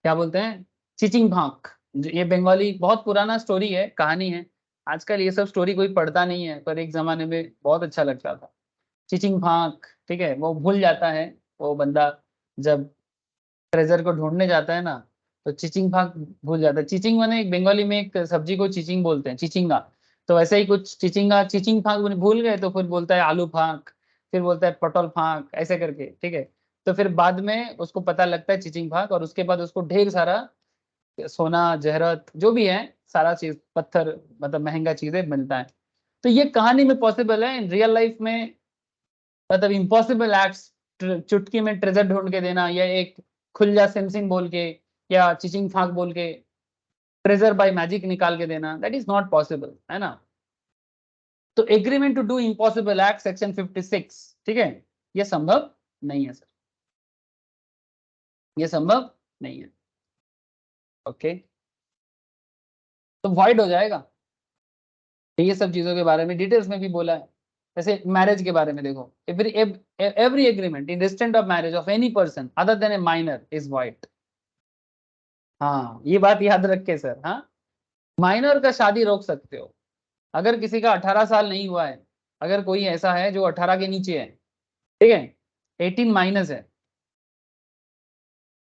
क्या बोलते हैं, चिचिंग भांक। ये बंगाली बहुत पुराना स्टोरी है, कहानी है। आजकल ये सब स्टोरी कोई पढ़ता नहीं है, पर एक जमाने में बहुत अच्छा लगता था। चिचिंग भांक, ठीक है, वो भूल जाता है वो बंदा, जब ट्रेजर को ढूंढने जाता है ना, तो चिचिंग भांक भूल जाता है। चिचिंग माने एक बंगाली में एक सब्जी को चिचिंग बोलते हैं, चिचिंगा। तो ऐसे ही कुछ चिचिंगा चिचिंग भांक भूल गए, तो फिर बोलता है आलू भांक, फिर बोलता है पटोल भांक, ऐसे करके, ठीक है। तो फिर बाद में उसको पता लगता है चिचिंग भांक, और उसके बाद उसको ढेर सारा सोना जहरत जो भी है, सारा चीज पत्थर, मतलब महंगा चीजें मिलता है। तो ये कहानी में पॉसिबल है, इन रियल लाइफ में मतलब इम्पॉसिबल एक्ट्स, चुटकी में ट्रेजर ढूंढ के देना, या एक खुल जा सिमसिम बोल के, या चिचिंग फाक बोल के ट्रेजर बाय मैजिक निकाल के देना, दैट इज नॉट पॉसिबल, है ना। तो agreement to do impossible act section 56, ठीक है, ये संभव नहीं है सर, ये संभव नहीं है। ओके, तो वॉइड हो जाएगा। तो ये सब चीजों के बारे में डिटेल्स में भी बोला है। जैसे मैरिज के बारे में देखो, every agreement in रिस्टेंट of marriage of any person other than A minor is wide. हाँ, ये बात याद रख के सर, हाँ, माइनर का शादी रोक सकते हो अगर किसी का 18 साल नहीं हुआ है। अगर कोई ऐसा है जो 18 के नीचे है, ठीक है, 18 माइनस है,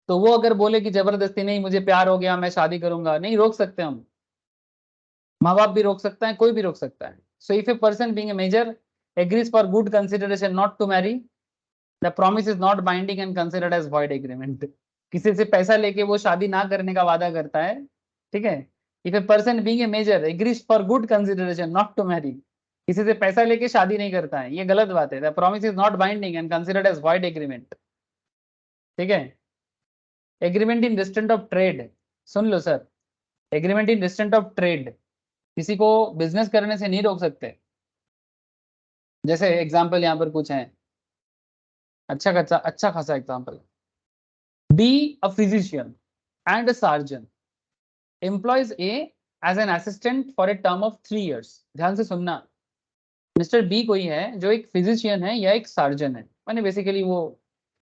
तो वो अगर बोले कि जबरदस्ती नहीं मुझे प्यार हो गया मैं शादी करूंगा, नहीं रोक सकते हम। माँ बाप भी रोक सकता है, कोई भी रोक सकता है। So if a person being a major agrees for good consideration not to marry, the promise is not binding and considered as void agreement. किसी से पैसा लेके वो शादी ना करने का वादा करता है, ठीक है। If a person being a major agrees for good consideration not to marry, किसी से पैसा लेके शादी नहीं करता है, ये गलत बात है। The promise is not binding and considered as void agreement, ठीक है। Agreement in distant of trade, सुन लो sir, agreement in distant of trade, किसी को बिजनेस करने से नहीं रोक सकते। जैसे एग्जाम्पल यहाँ पर कुछ है, अच्छा खासा example. Be a physician and a surgeon. Employs A as an assistant for a term of 3 years. ध्यान से सुनना, मिस्टर बी कोई है जो एक फिजिशियन है या एक सर्जन है, माने बेसिकली वो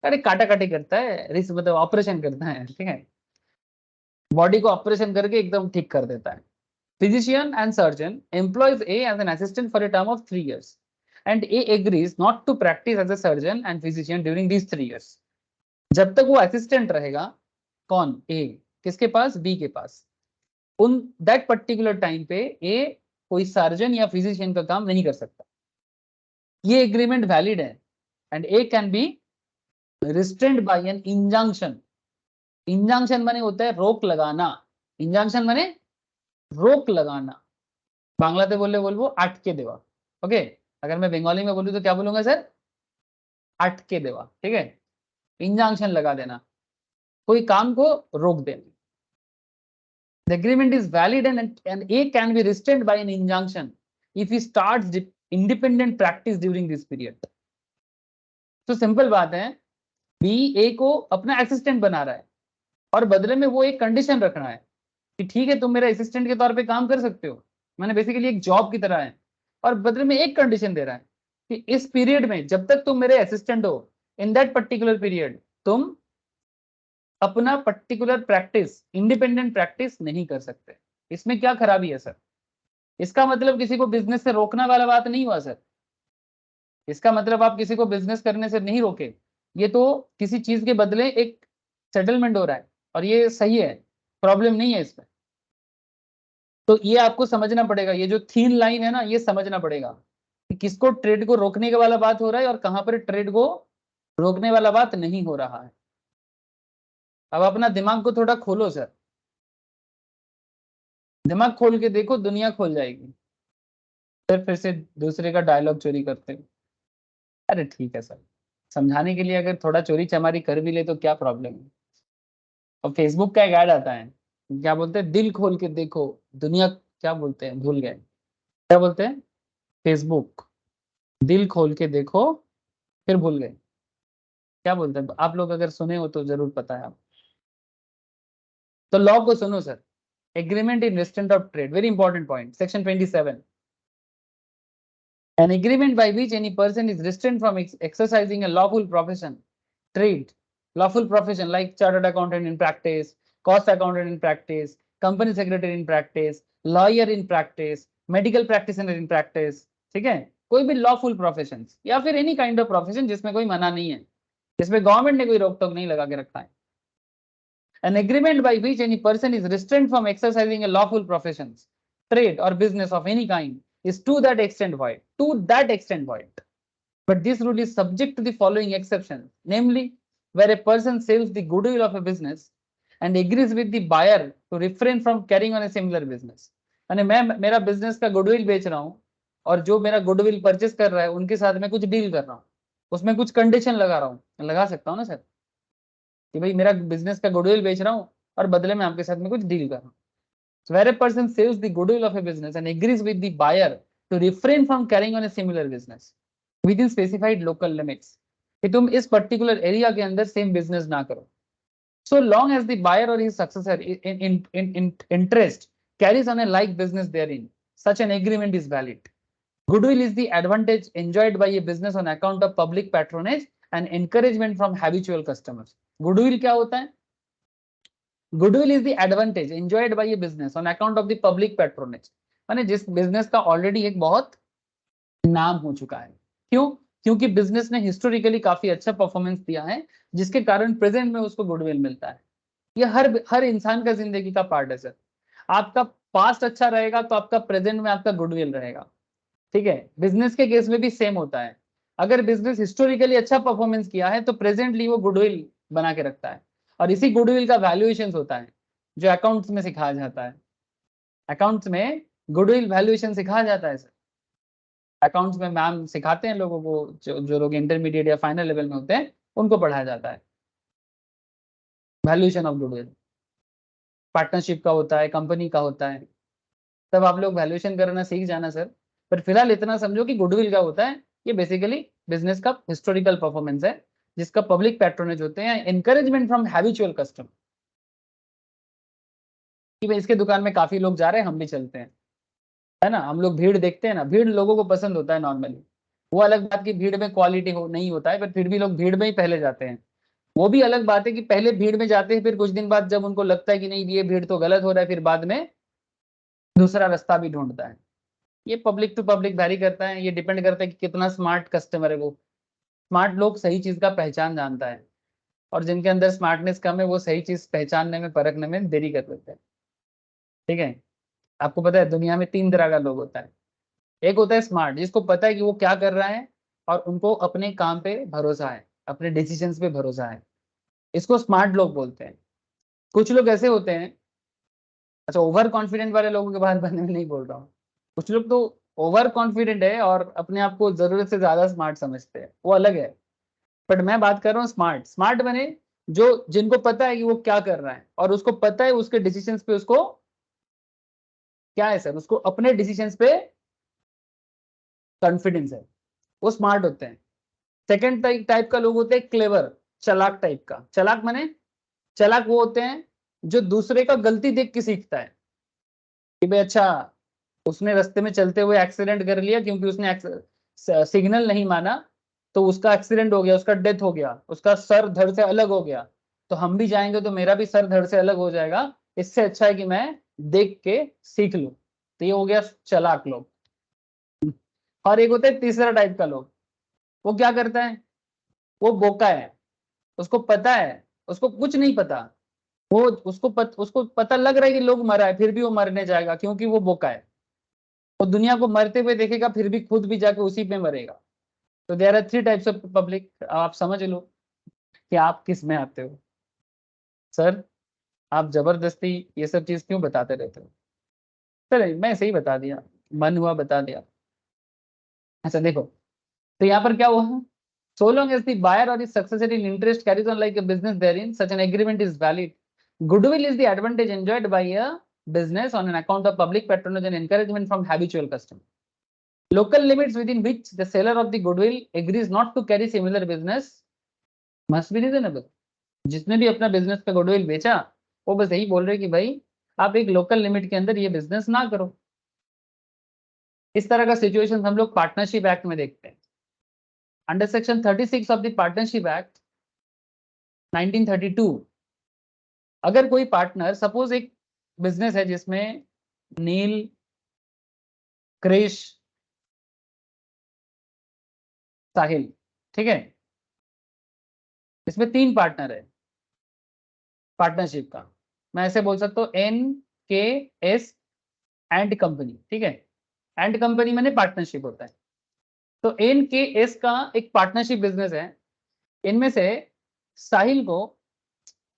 अरे काटा काटी करता है, रिस मतलब ऑपरेशन करता है, ठीक है, बॉडी को ऑपरेशन करके एकदम ठीक कर देता है। Physician and surgeon employs A as an assistant for a term of 3 years and A agrees not to practise as a surgeon and physician during these 3 years। जब तक वो असिस्टेंट रहेगा, कौन, ए, किसके पास, बी के पास, उन दैट पर्टिकुलर टाइम पे ए कोई सर्जन या फिजिशियन का काम नहीं कर सकता। ये एग्रीमेंट वैलिड है and A can be restrained by an injunction. Injunction माने होता है रोक लगाना, इंजंक्शन माने रोक लगाना। बांग्लाते बोले बोलबो अटके देवा, ओके। अगर मैं बंगाली में बोलूँ तो क्या बोलूंगा सर, अटके देवा, ठीक है, इंजंक्शन लगा देना, कोई काम को रोक देना। The agreement is valid and A can be restrained by an injunction if he starts independent practice during this period. तो सिंपल बात है, बी ए को अपना असिस्टेंट बना रहा है और बदले में वो एक कंडीशन रख रहा है कि ठीक है तुम मेरे असिस्टेंट के तौर पे काम कर सकते हो, मैंने बेसिकली एक जॉब की तरह है, और बदले में एक कंडीशन दे रहा है कि इस पीरियड में जब तक तुम मेरे असिस्टेंट हो, इन दैट पर्टिकुलर पीरियड तुम अपना पर्टिकुलर प्रैक्टिस, इंडिपेंडेंट प्रैक्टिस नहीं कर सकते। इसमें क्या खराबी है सर, इसका मतलब किसी को बिजनेस से रोकने वाला बात नहीं हुआ सर, इसका मतलब आप किसी को बिजनेस करने से नहीं रोके, ये तो किसी चीज के बदले एक सेटलमेंट हो रहा है और ये सही है, प्रॉब्लम नहीं है इसमें। तो ये आपको समझना पड़ेगा, ये जो थीन लाइन है ना, ये समझना पड़ेगा कि किसको ट्रेड को रोकने के वाला बात हो रहा है और कहां पर ट्रेड को रोकने वाला बात नहीं हो रहा है। अब अपना दिमाग को थोड़ा खोलो सर, दिमाग खोल के देखो, दुनिया खोल जाएगी। फिर से दूसरे का डायलॉग चोरी करते हो। अरे ठीक है सर, समझाने के लिए अगर थोड़ा चोरी चमारी कर भी ले तो क्या प्रॉब्लम है। और फेसबुक का एक ऐड आता है, क्या बोलते हैं, दिल खोल के देखो दुनिया, क्या बोलते हैं भूल गए, क्या बोलते हैं, फेसबुक दिल खोल के देखो, फिर भूल गए, क्या बोलते हैं आप लोग, अगर सुने हो तो जरूर पता है आप। तो लॉ को सुनो sir, agreement in restaurant of trade, very important point, section 27, an agreement by which any person is restrained from exercising a lawful profession, trade, lawful profession like chartered accountant in practice, cost accountant in practice, company secretary in practice, lawyer in practice, medical practitioner in practice, ठीक है, कोई भी lawful profession या फिर any kind of profession जिसमें कोई मना नहीं है, जिसमें गवर्नमेंट ने कोई रोक टोक नहीं लगा के रखा है। An agreement by which any person is restrained from exercising a lawful profession, trade or business of any kind is to that extent void. To that extent void. But this rule is subject to the following exceptions, namely, where a person sells the goodwill of a business and agrees with the buyer to refrain from carrying on a similar business. यानी मैं मेरा business का goodwill बेच रहा हूँ और जो मेरा गुडविल परचेस कर रहा है उनके साथ मैं कुछ डील कर रहा हूँ, उसमें कुछ कंडीशन लगा रहा हूँ, लगा सकता हूँ ना सर, कि भाई मेरा बिजनेस का गुडविल बेच रहा हूँ और बदले में आपके साथ में कुछ डील कर रहा हूँ। So where a person sells the goodwill of a business and agrees with the buyer to refrain from carrying on a similar business within specified local limits, कि तुम इस पर्टिकुलर एरिया के अंदर सेम बिजनेस ना करो, so long as the buyer or his successor in interest carries on a like business therein, such an agreement is valid. Goodwill is the advantage enjoyed by a business on account of public patronage and encouragement from habitual customers. Goodwill क्या होता है? Goodwill is the advantage enjoyed by a business on account of the public patronage, माने जिस business का already एक बहुत नाम हो चुका है। क्यों? क्योंकि बिजनेस ने हिस्टोरिकली काफी अच्छा परफॉर्मेंस दिया है, जिसके कारण प्रेजेंट में उसको गुडविल मिलता है। ये हर इंसान का जिंदगी का पार्ट है सर। आपका पास्ट अच्छा रहेगा तो आपका प्रेजेंट में आपका गुडविल रहेगा, ठीक है। बिजनेस के केस में भी सेम होता है, अगर बिजनेस हिस्टोरिकली अच्छा परफॉर्मेंस किया है तो प्रेजेंटली वो गुडविल बना के रखता है, और इसी गुडविल का वैल्यूएशन होता है जो अकाउंट्स में सिखाया जाता है। अकाउंट्स में गुडविल वैल्यूएशन सिखाया जाता है सर, अकाउंट्स में मैम सिखाते हैं लोगों को, जो लोग इंटरमीडिएट या फाइनल लेवल में होते हैं उनको पढ़ाया जाता है वैल्यूएशन ऑफ गुडविल। पार्टनरशिप का होता है, कंपनी का होता है, तब आप लोग वैल्यूएशन करना सीख जाना सर। पर फिलहाल इतना समझो कि गुडविल क्या होता है, ये बेसिकली बिजनेस का हिस्टोरिकल परफॉर्मेंस है जिसका पब्लिक पैट्रोनेज होते हैं, एनकरेजमेंट फ्रॉम हैबिचुअल कस्टमर, कि भाई इसके दुकान में काफी लोग जा रहे हैं हम भी चलते हैं, है ना। हम लोग भीड़ देखते हैं ना, भीड़ लोगों को पसंद होता है नॉर्मली, वो अलग बात की भीड़ में क्वालिटी नहीं होता है, पर फिर भी लोग भीड़ में ही पहले जाते हैं। वो भी अलग बात है कि पहले भीड़ में जाते हैं, फिर कुछ दिन बाद जब उनको लगता है कि नहीं ये भीड़ तो गलत हो रहा है, फिर बाद में दूसरा रास्ता भी ढूंढता है। ये पब्लिक टू पब्लिक वैरी करता है, ये डिपेंड करता है कि कितना स्मार्ट कस्टमर है वो। स्मार्ट लोग सही चीज का पहचान जानता है, और जिनके अंदर स्मार्टनेस कम है वो सही चीज पहचानने में, परखने में देरी कर देते हैं, ठीक है। आपको पता है दुनिया में 3 तरह का लोग होता है। एक होता है स्मार्ट, जिसको पता है कि वो क्या कर रहा है और उनको अपने काम पे भरोसा है, अपने डिसीजंस पे भरोसा है, इसको स्मार्ट लोग बोलते हैं। कुछ लोग ऐसे होते हैं, अच्छा ओवर कॉन्फिडेंट वाले लोगों के बारे में नहीं बोल रहा हूँ, कुछ लोग तो ओवर कॉन्फिडेंट है और अपने आप को जरूरत से ज्यादा स्मार्ट समझते हैं, वो अलग है। बट मैं बात कर रहा हूँ स्मार्ट, स्मार्ट बने जो जिनको पता है कि वो क्या कर रहा है और उसको पता है उसके डिसीजंस पे उसको क्या है सर, उसको अपने डिसीजंस पे कॉन्फिडेंस है, वो स्मार्ट होते हैं। सेकंड टाइप का लोग होते हैं क्लेवर, चालाक टाइप का। चालाक माने, चालाक वो होते हैं जो दूसरे का गलती देख के सीखता है, कि भाई अच्छा उसने रास्ते में चलते हुए एक्सीडेंट कर लिया क्योंकि उसने सिग्नल नहीं माना, तो उसका एक्सीडेंट हो गया, उसका डेथ हो गया, उसका सर धड़ से अलग हो गया, तो हम भी जाएंगे तो मेरा भी सर धड़ से अलग हो जाएगा, इससे अच्छा है कि मैं देख के सीख लूं। तो ये हो गया चालाक लोग। और एक होता है तीसरा टाइप का लोग, वो क्या करता है, वो बोका है, उसको पता है, उसको कुछ नहीं पता, वो उसको पता लग रहा है कि लोग मरा है, फिर भी वो मरने जाएगा क्योंकि वो बोका है। वो दुनिया को मरते हुए देखेगा, फिर भी खुद भी जाके उसी पे मरेगा। तो there are 3 types of public. आप समझ लो कि आप किस में आते हो। सर आप जबरदस्ती ये सब चीज क्यों बताते रहते हो? सर मैं सही बता दिया, मन हुआ बता दिया। अच्छा देखो, तो यहाँ पर क्या हुआ है, so long as the buyer or his successor in interest carries on like a business therein, such an agreement is valid. Goodwill is the advantage enjoyed by a business on an account of public patronage and encouragement from habitual customers. Local limits within which the seller of the goodwill agrees not to carry similar business must be reasonable. जिसने भी अपना business का goodwill बेचा, वो बस यही बोल रहे कि भाई आप एक लोकल लिमिट के अंदर ये बिजनेस ना करो। इस तरह का सिचुएशन हम लोग पार्टनरशिप एक्ट में देखते हैं। Under section 36 of the partnership act 1932, अगर कोई पार्टनर, सपोज एक बिजनेस है जिसमें नील, क्रिश, साहिल, ठीक है, इसमें 3 पार्टनर है पार्टनरशिप का। मैं ऐसे बोल सकता हूँ एन के एस एंड कंपनी, ठीक है, एंड कंपनी मैंने पार्टनरशिप होता है। तो एन के एस का एक पार्टनरशिप बिजनेस है, इनमें से साहिल को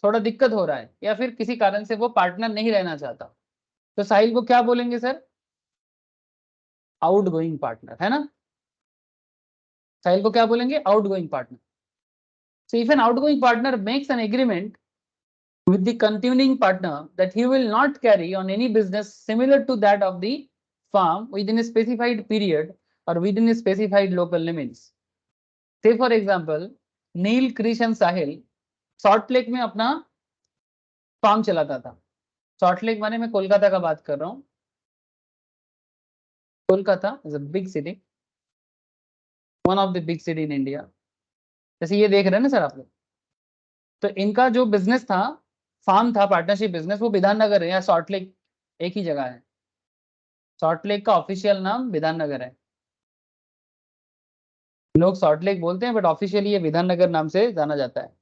थोड़ा दिक्कत हो रहा है या फिर किसी कारण से वो पार्टनर नहीं रहना चाहता, तो साहिल को क्या बोलेंगे सर? आउट गोइंग पार्टनर, है ना? साहिल को क्या बोलेंगे? Outgoing partner. So if an outgoing partner makes an agreement with the continuing partner that he will not carry on any business similar to that of the firm within a specified period or within a specified local limits. Say for example, Neil, Krish and Sahil salt lake में अपना farm चलाता था। Salt lake माने मैं कोलकाता का बात कर रहा हूँ। Kolkata is a big city, one of the big city in India. जैसे ये देख रहे हैं ना सर आप लोग, तो इनका जो बिजनेस था, फार्म था, पार्टनरशिप बिजनेस, वो विधान नगर है या सॉल्ट लेक, एक ही जगह है। सॉल्ट लेक का ऑफिशियल नाम विधान नगर है। लोग सॉल्ट लेक बोलते हैं बट ऑफिशियली ये विधान नगर नाम से जाना जाता है।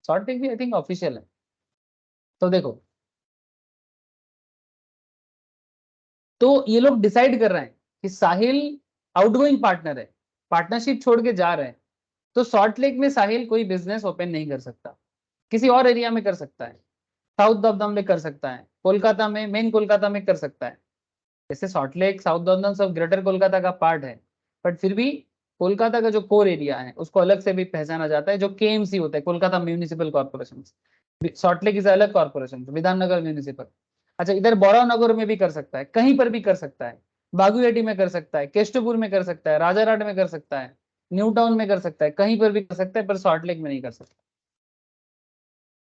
सॉल्ट लेक भी आई थिंक ऑफिशियल है। तो देखो, तो ये लोग डिसाइड कर रहे हैं कि साहिल आउटगोइंग पार्टनर है, पार्टनरशिप छोड़ के जा रहे हैं, तो सॉल्ट लेक में साहिल कोई बिजनेस ओपन नहीं कर सकता, किसी और एरिया में कर सकता है, साउथ दमदम में कर सकता है, कोलकाता में, मेन कोलकाता में कर सकता है। जैसे सॉल्ट लेक साउथ दमदम सब ग्रेटर कोलकाता का पार्ट है, बट फिर भी कोलकाता का जो कोर एरिया है उसको अलग से भी पहचाना जाता है, जो केएमसी होता है, Kolkata municipal corporation. Salt lake is अलग कॉर्पोरेशन, विधान नगर म्यूनिसिपल। अच्छा, इधर बौराव नगर में भी कर सकता है, कहीं पर भी कर सकता है, बागुएटी में कर सकता है, केस्टपुर में कर सकता है, राजारहाट में कर सकता है, न्यू टाउन में कर सकता है, कहीं पर भी कर सकता है, पर सॉल्ट लेक में नहीं कर सकता।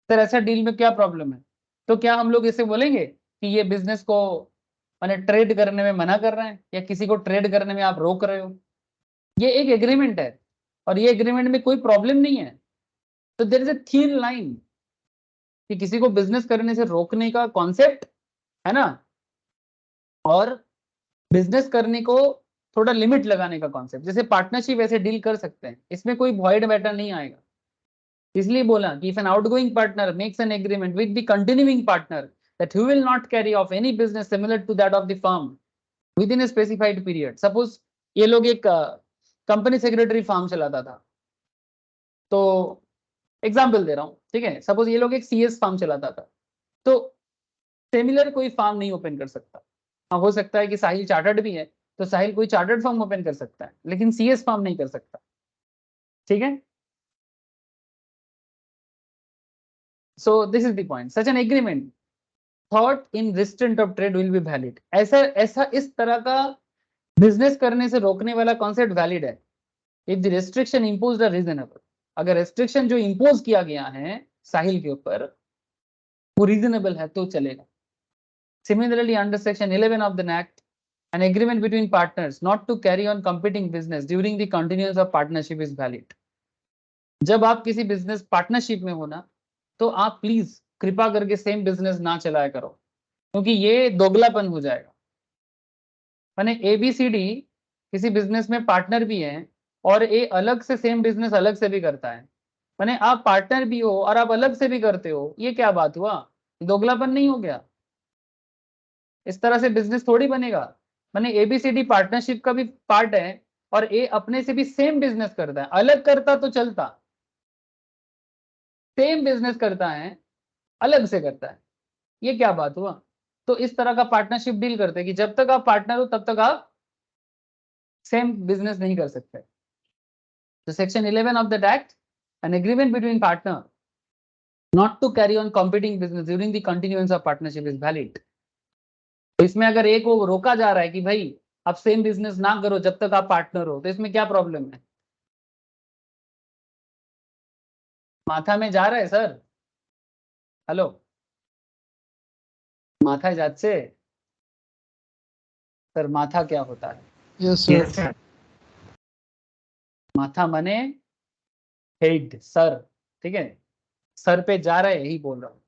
सर ऐसा डील में क्या प्रॉब्लम है? तो क्या हम लोग इसे बोलेंगे कि ये बिजनेस को माने ट्रेड करने में मना कर रहे हैं या किसी को ट्रेड करने में आप रोक रहे हो? ये एक एग्रीमेंट है और ये एग्रीमेंट में कोई प्रॉब्लम नहीं है। तो there is a thin line कि किसी को बिजनेस करने से रोकने का कॉन्सेप्ट है ना, और बिजनेस करने को थोड़ा लिमिट लगाने का कॉन्सेप्ट। जैसे पार्टनरशिप ऐसे डील कर सकते हैं, इसमें कोई वॉइड मैटर नहीं आएगा। इसलिए बोला कि if an outgoing partner makes an agreement with the continuing partner that he will not carry off any business similar to that of the firm within a specified period. Suppose ये लोग एक company secretary farm चलाता था, तो example दे रहा हूँ, ठीक है, सपोज ये लोग एक सीएस फार्म चलाता था, तो सिमिलर कोई फार्म नहीं ओपन कर सकता। हाँ, हो सकता है कि साहिल चार्टर्ड भी है, तो साहिल कोई चार्टर्ड फार्म ओपन कर सकता है, लेकिन सीएस फार्म नहीं कर सकता, ठीक है। So this is the point, such an agreement thought in restraint of trade will be valid. ऐसा ऐसा इस तरह का बिजनेस करने से रोकने वाला कॉन्सेप्ट वैलिड है if the restriction imposed are reasonable. अगर रेस्ट्रिक्शन जो इम्पोज किया गया है साहिल के ऊपर वो रीजनेबल है तो चलेगा। Similarly, under section 11 of the act, an agreement between partners not to carry on competing business during the continuance of partnership is valid. जब आप किसी बिजनेस पार्टनरशिप में हो ना, तो आप प्लीज कृपा करके सेम बिजनेस ना चलाया करो, क्योंकि ये दोगलापन हो जाएगा। माने एबीसीडी किसी बिजनेस में पार्टनर भी है और ए अलग से सेम बिजनेस अलग से भी करता है, माने आप पार्टनर भी हो और आप अलग से भी करते हो, ये क्या बात हुआ? दोगलापन नहीं हो गया? इस तरह से बिजनेस थोड़ी बनेगा। माने एबीसीडी पार्टनरशिप का भी पार्ट है और ए अपने से भी सेम बिजनेस करता है। अलग करता तो चलता, सेम बिजनेस करता है, अलग से करता है, ये क्या बात हुआ? तो इस तरह का पार्टनरशिप डील करते हैं कि जब तक आप पार्टनर हो तब तक आप सेम बिजनेस नहीं कर सकते। तो section 11 of that act, an agreement between partner not to carry on competing business during the continuance of partnership is valid। तो इसमें अगर एक को रोका जा रहा है कि भाई आप सेम बिजनेस ना करो जब तक आप पार्टनर हो, तो इसमें क्या प्रॉब्लम है? माथा में जा रहा है सर? हेलो, माथा যাচ্ছে? सर माथा क्या होता है? Yes sir. माथा माने हेड, सर, ठीक है, सर पे जा रहा है, यही बोल रहा हूँ।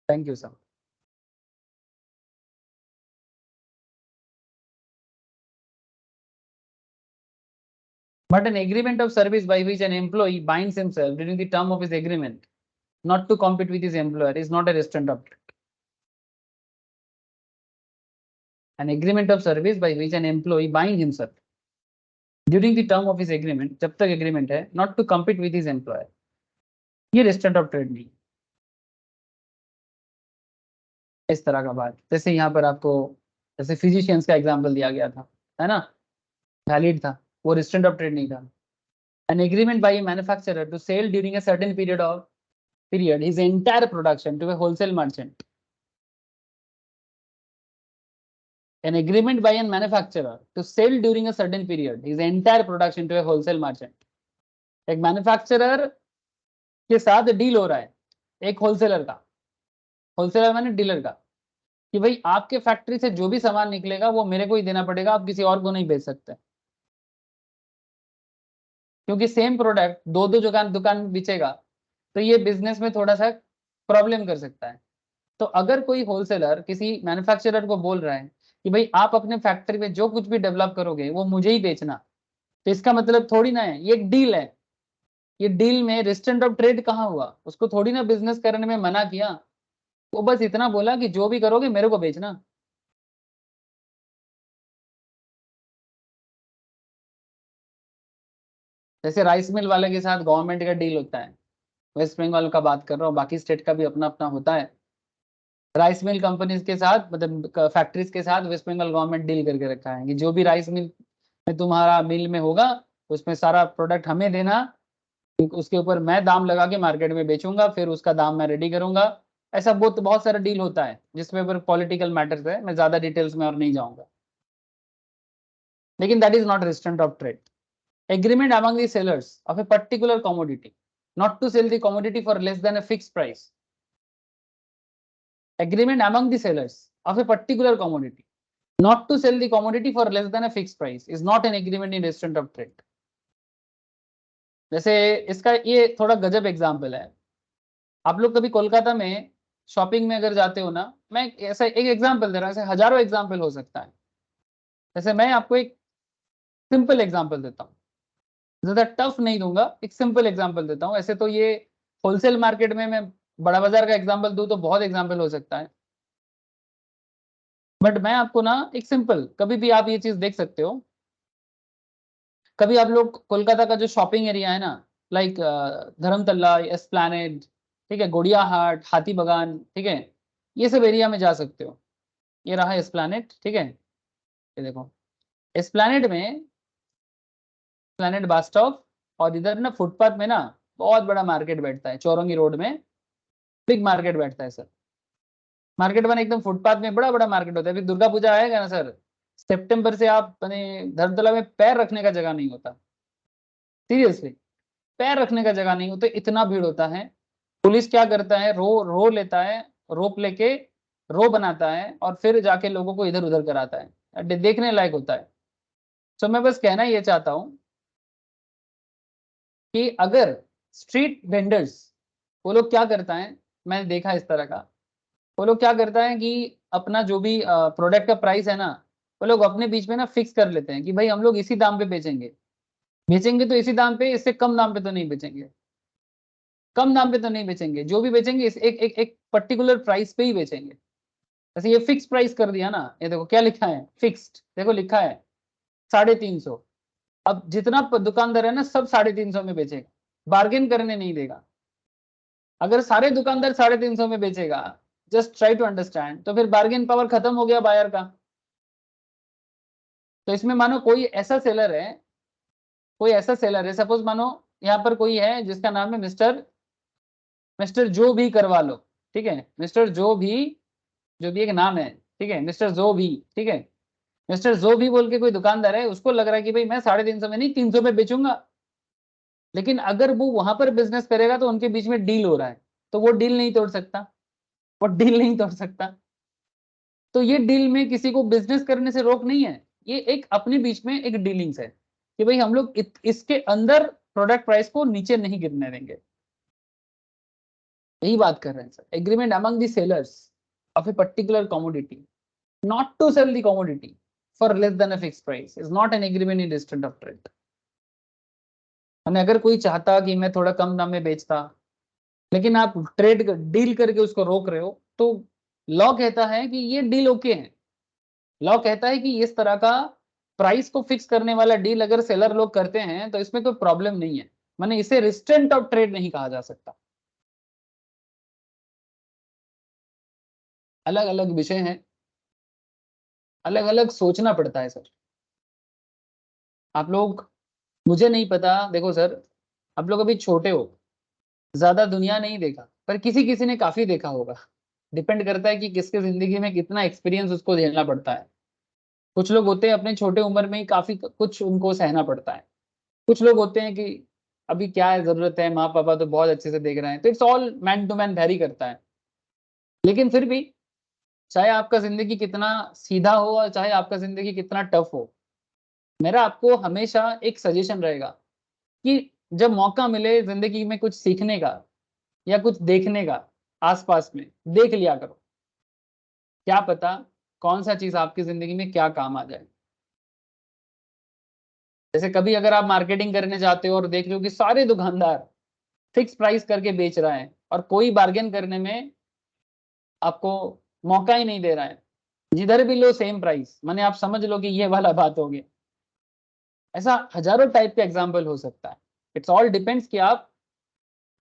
Thank you sir. But an agreement of service by which an employee binds himself during the term of his agreement not to compete with his employer is not a restraint of trade। An agreement of service by which an employee binds himself during the term of his agreement, जब तक agreement है, not to compete with his employer, ये restraint of trade नहीं। इस तरह का बात, जैसे यहाँ पर आपको जैसे फिजिशियंस का एग्जाम्पल दिया गया था, है ना, वैलिड था, वो restraint of trade नहीं था। An agreement by a manufacturer to sell during a certain period his entire production to a wholesale merchant। An agreement by a manufacturer to sell during a certain period his entire production to a wholesale merchant। एक manufacturer के साथ deal हो रहा है एक wholesaler का, wholesaler माने dealer का, कि भाई आपके फैक्ट्री से जो भी सामान निकलेगा वो मेरे को ही देना पड़ेगा, आप किसी और को नहीं बेच सकते, क्योंकि सेम प्रोडक्ट दो दो दुकान में बेचेगा तो ये बिजनेस में थोड़ा सा प्रॉब्लम कर सकता है। तो अगर कोई होलसेलर किसी मैन्युफैक्चरर को बोल रहा है कि भाई आप अपने फैक्ट्री में जो कुछ भी डेवलप करोगे वो मुझे ही बेचना, तो इसका मतलब थोड़ी ना है, ये एक डील है। ये डील में रिस्ट्रेंट ऑफ ट्रेड कहाँ हुआ? उसको थोड़ी ना बिजनेस करने में मना किया, वो बस इतना बोला कि जो भी करोगे मेरे को बेचना। जैसे राइस मिल वाले के साथ गवर्नमेंट का डील होता है, वेस्ट बंगाल का बात कर रहा हूँ, बाकी स्टेट का भी अपना अपना होता है। राइस मिल कंपनीज के साथ, मतलब फैक्ट्रीज के साथ वेस्ट बंगाल गवर्नमेंट डील करके रखा है कि जो भी राइस मिल में तुम्हारा मिल में होगा उसमें सारा प्रोडक्ट हमें देना, उसके ऊपर मैं दाम लगा के मार्केट में बेचूंगा, फिर उसका दाम मैं रेडी करूंगा। ऐसा बहुत बहुत सारा डील होता है जिसमें ऊपर पॉलिटिकल मैटर्स है, मैं ज्यादा डिटेल्स में और नहीं जाऊंगा, लेकिन that is not restraint of trade. Agreement among the sellers of a particular commodity not to sell the commodity for less than a fixed price। Agreement among the sellers of a particular commodity not to sell the commodity for less than a fixed price is not an agreement in restraint of trade। जैसे इसका ये थोड़ा गजब example है। आप लोग कभी कोलकाता में शॉपिंग में अगर जाते हो ना, मैं ऐसा एक एग्जाम्पल दे रहा हूँ, ऐसे हजारों एग्जाम्पल हो सकता है। जैसे मैं आपको एक सिंपल एग्जाम्पल देता हूँ, ज्यादा टफ नहीं दूंगा, एक सिंपल एग्जांपल देता हूँ। ऐसे तो ये होलसेल मार्केट में मैं बड़ा बाजार का एग्जांपल दूं तो बहुत एग्जांपल हो सकता है, बट मैं आपको ना एक सिंपल, कभी भी आप ये चीज देख सकते हो, कभी आप लोग कोलकाता का जो शॉपिंग एरिया है ना, लाइक धर्मतल्ला, एस्प्लैनेड, ठीक है, गोड़िया हाट, हाथी बगान, ठीक है, ये सब एरिया में जा सकते हो। ये रहा एस्प्लैनेड, ठीक है, ये देखो एस्प्लैनेड में, एस्प्लैनेड बस स्टॉप, और इधर ना फुटपाथ में ना बहुत बड़ा मार्केट बैठता है, चौरंगी रोड में बिग मार्केट बैठता है सर। मार्केट बना एकदम फुटपाथ में, बड़ा बड़ा मार्केट होता है। अभी दुर्गा पूजा आएगा ना सर, सितंबर से आप धर्मतला में पैर रखने का जगह नहीं होता, सीरियसली पैर रखने का जगह नहीं होता, इतना भीड़ होता है। पुलिस क्या करता है, रो रो लेता है, रोप लेके रो बनाता है और फिर जाके लोगों को इधर उधर कराता है, देखने लायक होता है। तो मैं बस कहना ये चाहता हूँ कि अगर स्ट्रीट वेंडर्स, वो लोग क्या करता है, मैंने देखा इस तरह का, वो लोग क्या करता है कि अपना जो भी प्रोडक्ट का प्राइस है ना, वो लोग अपने बीच में ना फिक्स कर लेते हैं कि भाई हम लोग इसी दाम पे बेचेंगे, बेचेंगे तो इसी दाम पे, इससे कम दाम पे तो नहीं बेचेंगे। कम दाम पे तो नहीं बेचेंगे, जो भी बेचेंगे इस एक पर्टिकुलर प्राइस पे ही बेचेंगे। जैसे ये फिक्स प्राइस कर दिया ना, ये देखो क्या लिखा है, फिक्स्ड, देखो लिखा है 350। अब जितना दुकानदार है ना सब 350 में बेचेगा, बार्गेन करने नहीं देगा। अगर सारे दुकानदार 350 में बेचेगा, जस्ट ट्राई टू अंडरस्टैंड, तो फिर बार्गेन पावर खत्म हो गया बायर का। तो इसमें मानो कोई ऐसा सेलर है, कोई ऐसा सेलर है, सपोज मानो यहाँ पर कोई है जिसका नाम है मिस्टर जो भी करवा लो, ठीक है, मिस्टर जो भी एक नाम है, ठीक है, मिस्टर जो भी, ठीक है, मिस्टर जो भी बोल के कोई दुकानदार है, उसको लग रहा है कि भाई मैं 350 में नहीं 300 में बेचूंगा। लेकिन अगर वो वहां पर बिजनेस करेगा तो उनके बीच में डील हो रहा है, तो वो डील नहीं तोड़ सकता, वो डील नहीं तोड़ सकता। तो ये डील में किसी को बिजनेस करने से रोक नहीं है, ये एक अपने बीच में एक डीलिंग्स है कि भाई हम लोग इसके अंदर प्रोडक्ट प्राइस को नीचे नहीं गिरने देंगे। यही बात कर रहे हैं sir, agreement among the sellers of a particular commodity not to sell the commodity for less than a fixed price is not an agreement in distant of trade। यानी अगर कोई चाहता कि मैं थोड़ा कम दाम में बेचता, लेकिन आप ट्रेड डील करके उसको रोक रहे हो, तो लॉ कहता है कि ये डील ओके है। लॉ कहता है कि इस तरह का प्राइस को फिक्स करने वाला डील अगर सेलर लोग करते हैं तो इसमें कोई प्रॉब्लम नहीं है, माने इसे रिस्ट्रेंट ऑफ ट्रेड नहीं कहा जा सकता। अलग अलग विषय हैं, अलग अलग सोचना पड़ता है सर। आप लोग, मुझे नहीं पता, देखो सर आप लोग अभी छोटे हो, ज्यादा दुनिया नहीं देखा, पर किसी किसी ने काफी देखा होगा। डिपेंड करता है कि किसके जिंदगी में कितना एक्सपीरियंस उसको झेलना पड़ता है। कुछ लोग होते हैं अपने छोटे उम्र में ही काफी कुछ उनको सहना पड़ता है। कुछ लोग होते हैं कि अभी क्या है, जरूरत है, माँ पापा तो बहुत अच्छे से देख रहे हैं, तो it's all man to man vary करता है। लेकिन फिर भी चाहे आपका जिंदगी कितना सीधा हो और चाहे आपका जिंदगी कितना टफ हो, मेरा आपको हमेशा एक सजेशन रहेगा कि जब मौका मिले जिंदगी में कुछ सीखने का या कुछ देखने का, आसपास में देख लिया करो, क्या पता कौन सा चीज आपकी जिंदगी में क्या काम आ जाए। जैसे कभी अगर आप मार्केटिंग करने जाते हो और देख रहे हो कि सारे दुकानदार फिक्स प्राइस करके बेच रहा है और कोई बार्गेन करने में आपको मौका ही नहीं दे रहा है, जिधर भी लो सेम प्राइस, माने आप समझ लो कि ये वाला बात हो गया। ऐसा हजारों टाइप के एग्जाम्पल हो सकता है। इट्स ऑल डिपेंड्स कि आप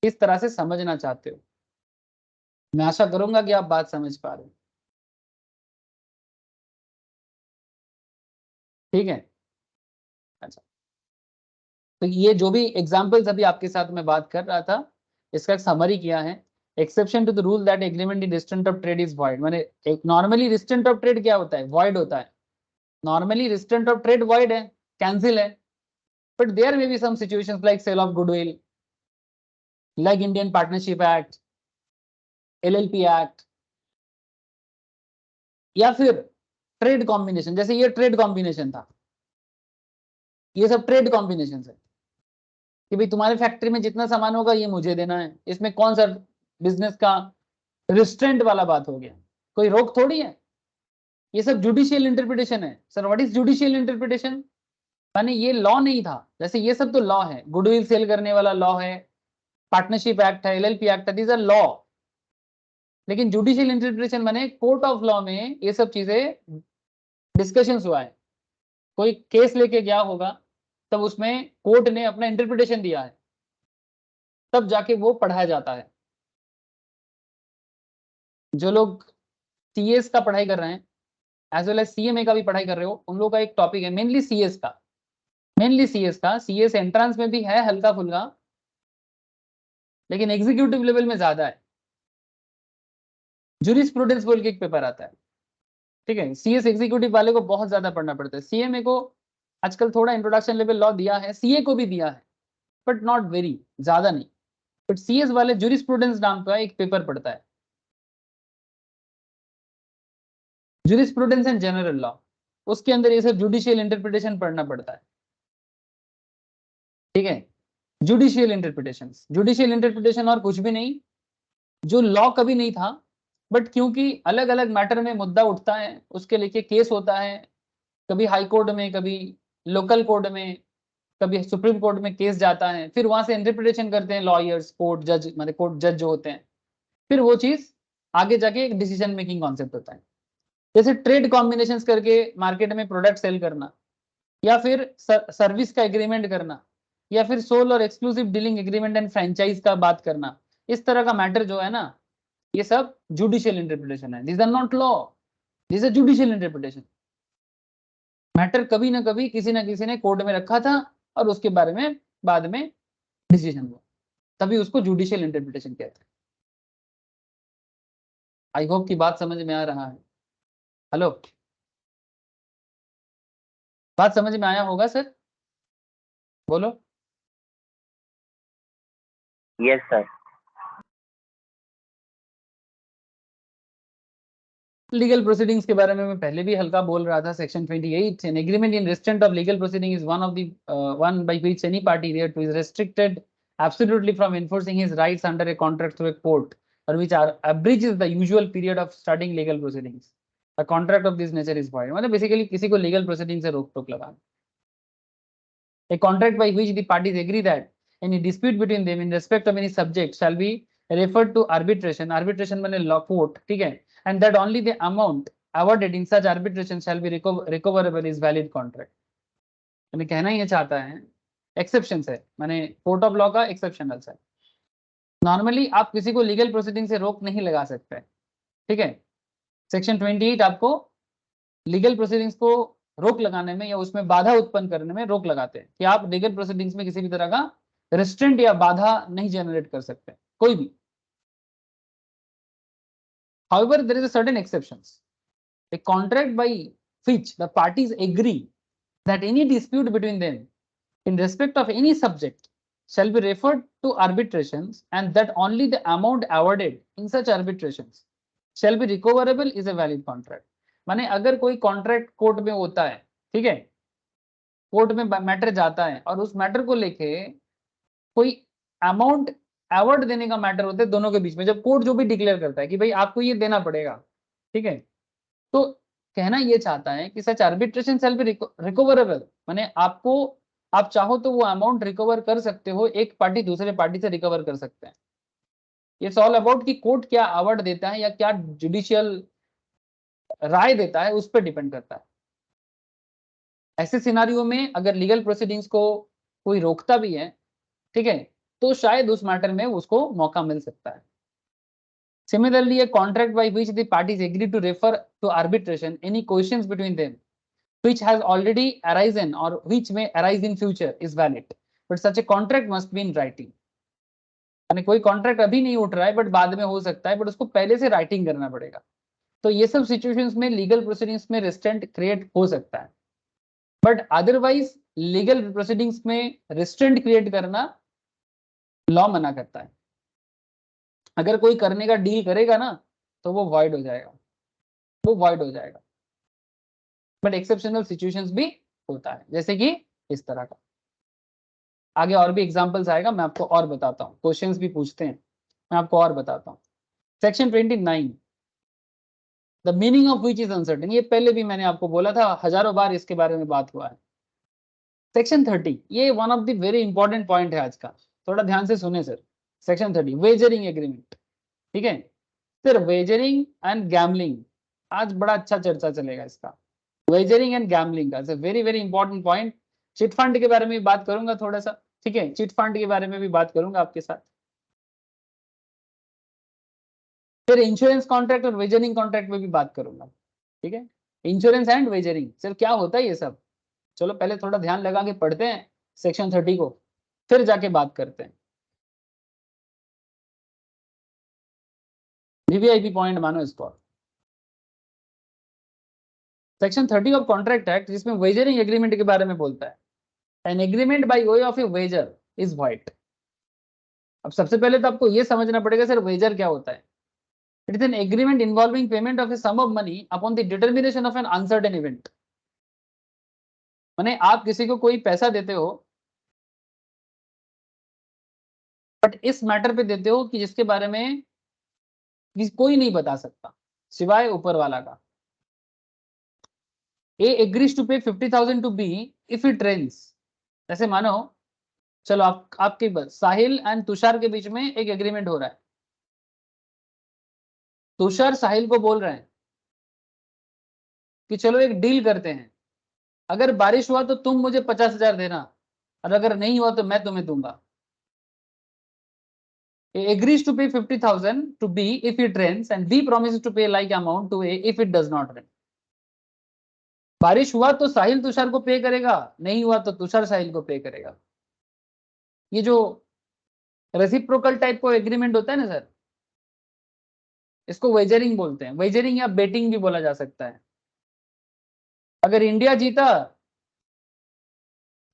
किस तरह से समझना चाहते हो। मैं आशा करूंगा कि आप बात समझ पा रहे हो, ठीक है। अच्छा, तो ये जो भी एग्जांपल्स अभी आपके साथ मैं बात कर रहा था, इसका एक समरी किया है। Exception to the rule that agreement in distant of trade is void, माने एक नॉर्मली डिस्टेंट ऑफ ट्रेड क्या होता है, वॉइड होता है। Normally distant of trade void है, कैंसिल है। But there may be some situations like sale of goodwill, like Indian partnership act, LLP act, या फिर ट्रेड कॉम्बिनेशन, जैसे ये ट्रेड कॉम्बिनेशन था, ये सब ट्रेड कॉम्बिनेशन है कि भाई तुम्हारे फैक्ट्री में जितना सामान होगा ये मुझे देना है। इसमें कौन सा बिजनेस का रिस्ट्रेंट वाला बात हो गया, कोई रोक थोड़ी है। ये सब जुडिशियल इंटरप्रिटेशन है। Sir what is judicial interpretation, माने ये लॉ नहीं था। जैसे ये सब तो लॉ है, गुडविल सेल करने वाला लॉ है, पार्टनरशिप एक्ट है, एलएलपी एक्ट है, दीज आर लॉ। लेकिन जुडिशियल इंटरप्रिटेशन माने कोर्ट ऑफ लॉ में ये सब चीजें डिस्कशन हुआ है, कोई केस लेके गया होगा, तब उसमें कोर्ट ने अपना इंटरप्रिटेशन दिया है, तब जाके वो पढ़ाया जाता है। जो लोग सीएस का पढ़ाई कर रहे हैं एज वेल एज सीएमए का भी पढ़ाई कर रहे हो, उन लोगों का एक टॉपिक है मेनली सीएस का, सीएस एंट्रेंस में भी है हल्का फुल्का, लेकिन एग्जीक्यूटिव लेवल में ज्यादा है। जूरिस्प्रूडेंस बोल के एक पेपर आता है, ठीक है, सीएस एग्जीक्यूटिव वाले को बहुत ज्यादा पढ़ना पड़ता है। सीएमए को आजकल थोड़ा इंट्रोडक्शन लेवल लॉ दिया है, सीए को भी दिया है, बट नॉट वेरी ज्यादा नहीं। बट सीएस वाले जूरिस्प्रूडेंस नाम का एक पेपर पढ़ता है, जूरिस्प्रूडेंस एंड जनरल लॉ, उसके अंदर ये सब जुडिशियल इंटरप्रिटेशन पढ़ना पड़ता है, ठीक है। जुडिशियल इंटरप्रिटेशन और कुछ भी नहीं, जो लॉ कभी नहीं था, बट क्योंकि अलग अलग मैटर में मुद्दा उठता है, उसके लेके केस होता है, कभी हाई कोर्ट में, कभी लोकल कोर्ट में, कभी सुप्रीम कोर्ट में केस जाता है, फिर वहां से इंटरप्रिटेशन करते हैं लॉयर्स, कोर्ट जज, मतलब कोर्ट जज जो होते हैं, फिर वो चीज आगे जाके एक डिसीजन मेकिंग कॉन्सेप्ट होता है। जैसे ट्रेड कॉम्बिनेशन करके मार्केट में प्रोडक्ट सेल करना, या फिर सर्विस का एग्रीमेंट करना, या फिर सोल और exclusive dealing agreement and franchise का बात करना, इस तरह का मैटर जो है ना, ये सब जुडिशियल इंटरप्रिटेशन है। This are not law, this is judicial interpretation. Matter कभी ना कभी किसी ना किसी ने कोर्ट में रखा था और उसके बारे में बाद में डिसीजन हुआ, तभी उसको जुडिशियल इंटरप्रिटेशन कहते हैं। आई होप की बात समझ में आ रहा है। हेलो, बात समझ में आया होगा सर, बोलो। Yes sir. लीगल प्रोसीडिंग्स के बारे में मैं पहले भी हल्का बोल रहा था। Section 28, an agreement in restaurant of legal proceeding is one of the one by which any party thereto is restricted absolutely from enforcing his rights under a contract through a court, or which abridges the usual period of starting legal proceedings. A contract of this nature is void. मतलब basically किसी को legal proceeding से रोक टोक लगाना। A contract by which the parties agree that any dispute between them in respect of any subject shall be referred to arbitration. Arbitration माने law court, ठीक है, and that only the amount awarded in such arbitration shall be recoverable is valid contract. मैंने कहना ये चाहता है, exception है, माने कोर्ट ऑफ लॉ का एक्सेप्शनल है। नॉर्मली आप किसी को लीगल प्रोसीडिंग से रोक नहीं लगा सकते, ठीक है। सेक्शन 28 आपको लीगल प्रोसीडिंग्स को रोक लगाने में या उसमें बाधा उत्पन्न करने में रोक लगाते हैं कि आप लीगल प्रोसीडिंग्स में किसी भी तरह का रेस्ट्रेंट या बाधा नहीं जनरेट कर सकते कोई भी। However, there is a certain exceptions. A contract by which the parties agree that any dispute between them in respect of any subject shall be referred to arbitrations, and that only the amount awarded in such arbitrations shall be recoverable is a valid contract. माने अगर कोई contract court में होता है, ठीक है, court में matter जाता है और उस मैटर को लेके कोई अमाउंट अवार्ड देने का मैटर होता है दोनों के बीच में, जब कोर्ट जो भी डिक्लेयर करता है कि भाई आपको ये देना पड़ेगा, ठीक है, तो कहना ये चाहता है कि सच आर्बिट्रेशन शैल बी रिकवरेबल, माने आपको, आप चाहो तो वो अमाउंट रिकवर कर सकते हो, एक पार्टी दूसरे पार्टी से रिकवर कर सकते हैं। इट्स ऑल अबाउट कि कोर्ट क्या अवार्ड देता है या क्या जुडिशियल राय देता है, उस पर डिपेंड करता है। ऐसे सिनारियो में अगर लीगल प्रोसीडिंग्स को कोई रोकता भी है, ठीक है, तो शायद उस मैटर में उसको मौका मिल सकता है। Similarly, a contract by which the parties agree to refer to arbitration any questions between them which has already arisen or which may arise in future is valid, but such a contract must be in writing. यानी कोई contract अभी नहीं उठ रहा है but बाद में हो सकता है, बट उसको पहले से राइटिंग करना पड़ेगा। तो ये सब सिचुएशंस में लीगल प्रोसीडिंग्स में रेस्ट्रेंट क्रिएट हो सकता है, बट अदरवाइज लीगल प्रोसीडिंग्स में रेस्ट्रेंट क्रिएट करना लॉ मना करता है। अगर कोई करने का डील करेगा ना तो वो वॉइड हो जाएगा, वो वॉइड हो जाएगा। बट एक्सेप्शनल सिचुएशंस भी होता है, जैसे कि इस तरह का। आगे और भी एग्जांपल्स आएगा, मैं आपको और बताता हूँ, क्वेश्चंस भी पूछते हैं, मैं आपको और बताता हूँ। Section 29, the meaning of which is uncertain, ये पहले भी मैंने आपको बोला था, हजारों बार इसके बारे में बात हुआ है। सेक्शन 30, ये one of the very important point है आज का, थोड़ा ध्यान से सुने सर। सेक्शन 30, वेजरिंग एग्रीमेंट, ठीक है सर। वेजरिंग एंड गैमलिंग, आज बड़ा अच्छा चर्चा चलेगा इसका, वेजरिंग एंड गैमलिंग का। Very very important point. Chit fund के बारे में भी बात करूंगा थोड़ा सा, ठीक है, चिट फंड के बारे में भी बात करूंगा आपके साथ। फिर इंश्योरेंस कॉन्ट्रैक्ट और वेजरिंग कॉन्ट्रैक्ट में भी बात करूंगा, ठीक है। इंश्योरेंस एंड वेजरिंग, सर क्या होता है ये सब, चलो पहले थोड़ा ध्यान लगा के पढ़ते हैं सेक्शन 30 को, फिर जाके बात करते हैं। वीवीआईपी पॉइंट मानो इसको। सेक्शन 30 ऑफ कॉन्ट्रैक्ट एक्ट, जिसमें वेजरिंग एग्रीमेंट के बारे में बोलता है, an agreement by way of a wager is void. अब सबसे पहले तो आपको यह समझना पड़ेगा सर वेजर क्या होता है। It is an agreement involving payment of a sum of money upon the determination of an uncertain event. माने आप किसी को कोई पैसा देते हो, बट इस मैटर पे देते हो कि जिसके बारे में कोई नहीं बता सकता सिवाय ऊपर वाला का। A agrees to pay 50,000 to B if it rains, जैसे मानो, चलो आपके बस साहिल एंड तुषार के बीच में एक एग्रीमेंट हो रहा है। तुषार साहिल को बोल रहे हैं कि चलो एक डील करते हैं, अगर बारिश हुआ तो तुम मुझे 50,000 देना, और अगर नहीं हुआ तो मैं तुम्हें दूंगा। A agrees to pay 50,000 to B if it rains and B promises to pay like amount to A if it does not rain. बारिश हुआ तो साहिल तुषार को पे करेगा, नहीं हुआ तो तुषार साहिल को पे करेगा। ये जो रेसिप्रोकल टाइप को एग्रीमेंट होता है ना सर, इसको वेजरिंग बोलते हैं। वेजरिंग या बेटिंग भी बोला जा सकता है। अगर इंडिया जीता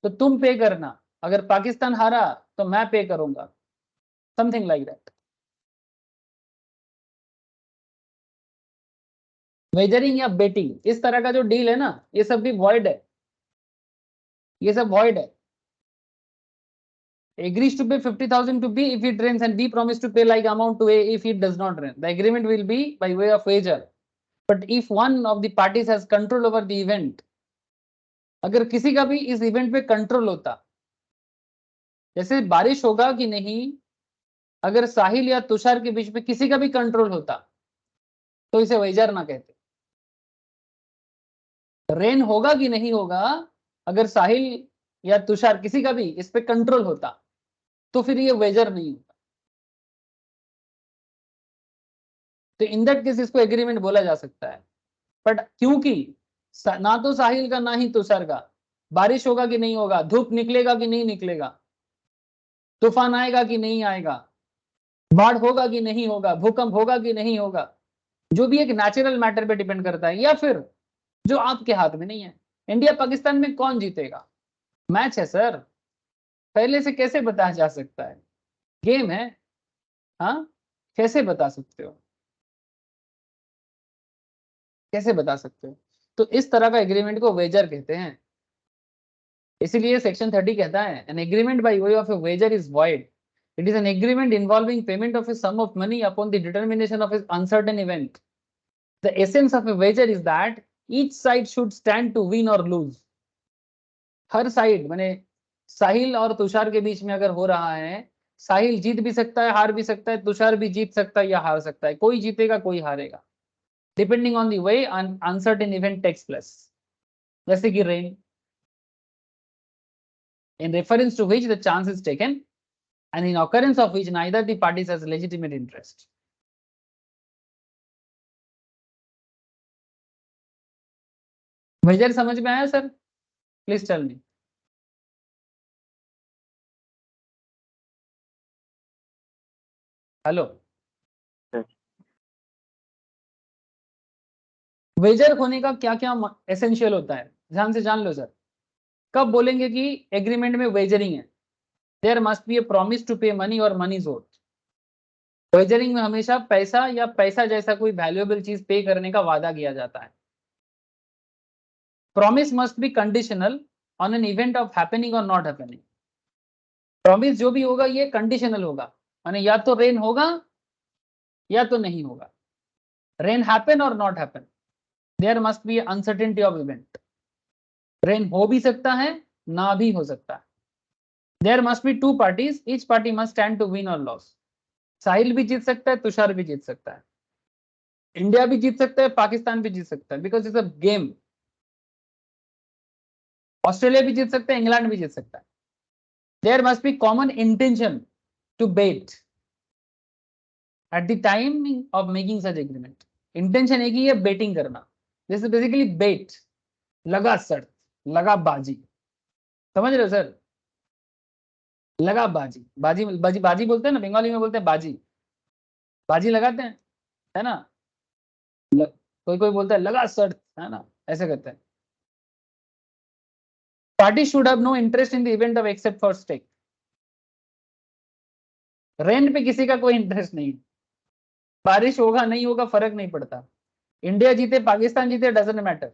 तो तुम पे करना, अगर पाकिस्तान हारा तो मैं पे करूंगा, समथिंग लाइक दैट। वेजरिंग या बेटिंग, इस तरह का जो डील है ना, ये सब भी वॉइड है, ये सब वॉइड है। Agrees to pay 50,000 to B if it rains and B promise to pay like amount to A if it does not rain. The agreement will be by way of wager. But if one of the parties has control over the event, अगर किसी का भी इस event पे control होता, जैसे बारिश होगा कि नहीं, अगर साहिल या तुषार के बीच में किसी का भी कंट्रोल होता तो इसे वेजर ना कहते। रेन होगा कि नहीं होगा, अगर साहिल या तुषार किसी का भी इस पे कंट्रोल होता तो फिर ये वेजर नहीं होता। तो इन दैट केस इसको एग्रीमेंट बोला जा सकता है। बट क्योंकि ना तो साहिल का ना ही तुषार का, बारिश होगा कि नहीं होगा, धूप निकलेगा कि नहीं निकलेगा, तूफान आएगा कि नहीं आएगा, बाढ़ होगा कि नहीं होगा, भूकंप होगा कि नहीं होगा, जो भी एक नेचुरल मैटर पे डिपेंड करता है, या फिर जो आपके हाथ में नहीं है। इंडिया पाकिस्तान में कौन जीतेगा? मैच है सर, पहले से कैसे बताया जा सकता है? गेम है। हाँ, कैसे बता सकते हो, कैसे बता सकते हो? तो इस तरह का एग्रीमेंट को वेजर कहते हैं। इसीलिए सेक्शन 30 कहता है an agreement by way of a wager is void. It is an agreement involving payment of a sum of money upon the determination of a uncertain event. The essence of a wager is that each side should stand to win और lose. हर side माने साहिल और तुषार के बीच में अगर हो रहा है, साहिल जीत भी सकता है, हार भी सकता है, तुषार भी जीत सकता है या हार सकता है, कोई जीतेगा कोई हारेगा, depending on the way uncertain event takes place, जैसे कि rain, in reference to which the chance is taken and in occurrence of which neither the parties has legitimate interest. Major समझ में आया sir? Please tell me. Hello, wager होने का क्या क्या essential होता है, ध्यान से जान लो सर। कब बोलेंगे कि एग्रीमेंट में वेजरिंग है? There must be a promise to pay money और मनी owed। वेजरिंग में हमेशा पैसा या पैसा जैसा कोई वैल्यूएबल चीज पे करने का वादा किया जाता है। Promise must be conditional on an event of happening और नॉट हैपनिंग। प्रॉमिस जो भी होगा ये कंडीशनल होगा, माने या तो रेन होगा या तो नहीं होगा। रेन हैपन और not happen, there must be uncertainty of event. Rain हो भी सकता है, ना भी हो सकता है। There must be two parties, each party must stand to win और लॉस। साहिल भी जीत सकता है, तुषार भी जीत सकता है, इंडिया भी जीत सकता है, पाकिस्तान भी जीत सकता है, because it's a game. Australia भी जीत सकता है, इंग्लैंड भी जीत सकता है। There must be common intention to bet at the time of making such agreement. Intention एक ही है, बेटिंग करना। दिस इज बेसिकली बेट, लगा शर्त, लगा बाजी। समझ रहे हो सर? लगा बाजी, बाजी बाजी बाजी बोलते हैं ना, बंगाली में बोलते हैं बाजी, बाजी लगाते हैं, है ना? कोई कोई बोलता है लगा शर्त, है ना, ऐसे करते हैं। Party should have no interest in the event of except for stake. Rain पे किसी का कोई इंटरेस्ट नहीं, बारिश होगा नहीं होगा फर्क नहीं पड़ता, इंडिया जीते पाकिस्तान जीते डजंट मैटर।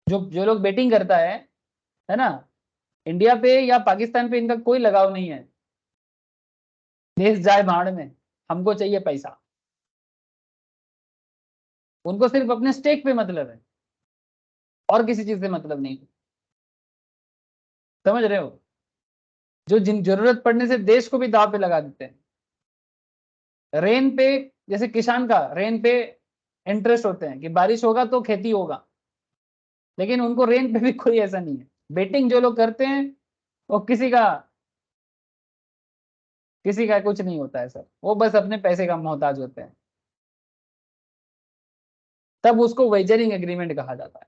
जो जो लोग बेटिंग करता है ना, इंडिया पे या पाकिस्तान पे इनका कोई लगाव नहीं है। देश जाए भाड़ में, हमको चाहिए पैसा। उनको सिर्फ अपने स्टेक पे मतलब है, और किसी चीज से मतलब नहीं। समझ रहे हो? जो जिन जरूरत पड़ने से देश को भी दाव पे लगा देते हैं। रेन पे, जैसे किसान का रेन पे इंटरेस्ट होते हैं कि बारिश होगा तो खेती होगा, लेकिन उनको रेन पे भी कोई ऐसा नहीं है। बेटिंग जो लोग करते हैं वो किसी का कुछ नहीं होता है सर, वो बस अपने पैसे का मोहताज होते हैं। तब उसको वेजरिंग एग्रीमेंट कहा जाता है।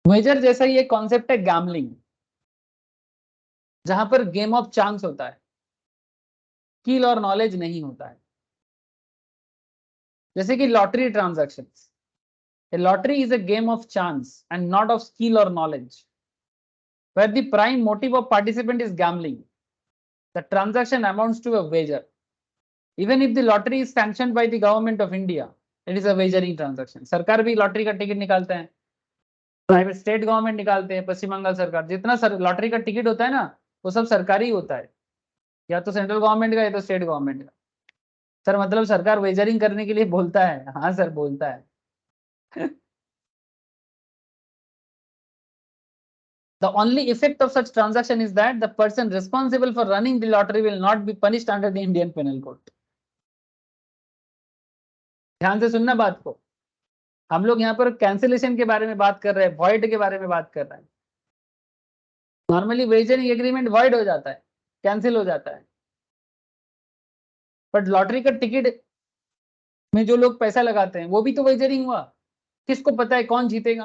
वेजर जैसा ही एक कॉन्सेप्ट है गैम्बलिंग, जहां पर गेम ऑफ चांस होता है, स्किल और नॉलेज नहीं होता है। जैसे कि lottery transactions, a lottery is a game of chance and not of skill or knowledge, where the prime motive of participant is gambling. The transaction amounts to a wager. Even if the lottery is sanctioned by the government of India, it is a wagering transaction. सरकार भी lottery का ticket निकालते हैं, private state government निकालते हैं, पश्चिम बंगाल सरकार, जितना lottery का टिकट होता है ना, वो सब सरकारी होता है, या तो सेंट्रल गवर्नमेंट का या तो स्टेट गवर्नमेंट का। सर मतलब सरकार वेजरिंग करने के लिए बोलता है, हाँ सर बोलता है। The only effect of such transaction is that the person responsible for running the lottery will not be punished under the Indian Penal Code. ध्यान से सुनना बात को। हम लोग यहाँ पर कैंसिलेशन के बारे में बात कर रहे हैं, वॉइड के बारे में बात कर रहे हैं। नॉर्मली वेजरिंग एग्रीमेंट वॉइड हो जाता है, कैंसिल हो जाता है, बट लॉटरी का टिकट में जो लोग पैसा लगाते हैं वो भी तो वेजरिंग हुआ। किसको पता है कौन जीतेगा,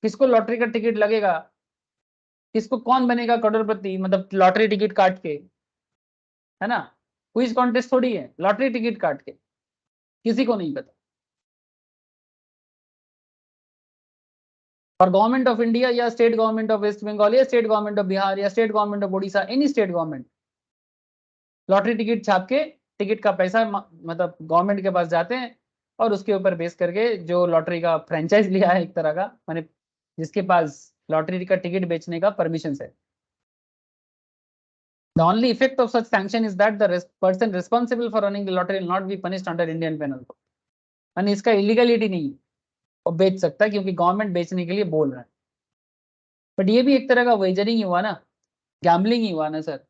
किसको लॉटरी का टिकट लगेगा, किसको कौन बनेगा करोड़पति, मतलब लॉटरी टिकट काट के, है ना। क्विज कॉन्टेस्ट थोड़ी है, लॉटरी टिकट काट के, किसी को नहीं पता। और गवर्नमेंट ऑफ इंडिया या state government of West Bengal या स्टेट गवर्नमेंट ऑफ बिहार या state government of Orissa, any state government, lottery ticket छाप के टिकट का पैसा मतलब गवर्नमेंट के पास जाते हैं, और उसके ऊपर बेस करके जो लॉटरी का फ्रेंचाइज लिया है एक तरह का, माने जिसके पास लॉटरी का टिकट बेचने का परमिशन है, the only effect of such sanction is that the person responsible for running the lottery will not be punished under Indian penal code. यानी इसका इलीगलिटी नहीं है, वो बेच सकता है क्योंकि गवर्नमेंट बेचने के लिए बोल रहा है। बट ये भी एक तरह का वेजरिंग ही हुआ ना, गैम्बलिंग ही हुआ ना sir.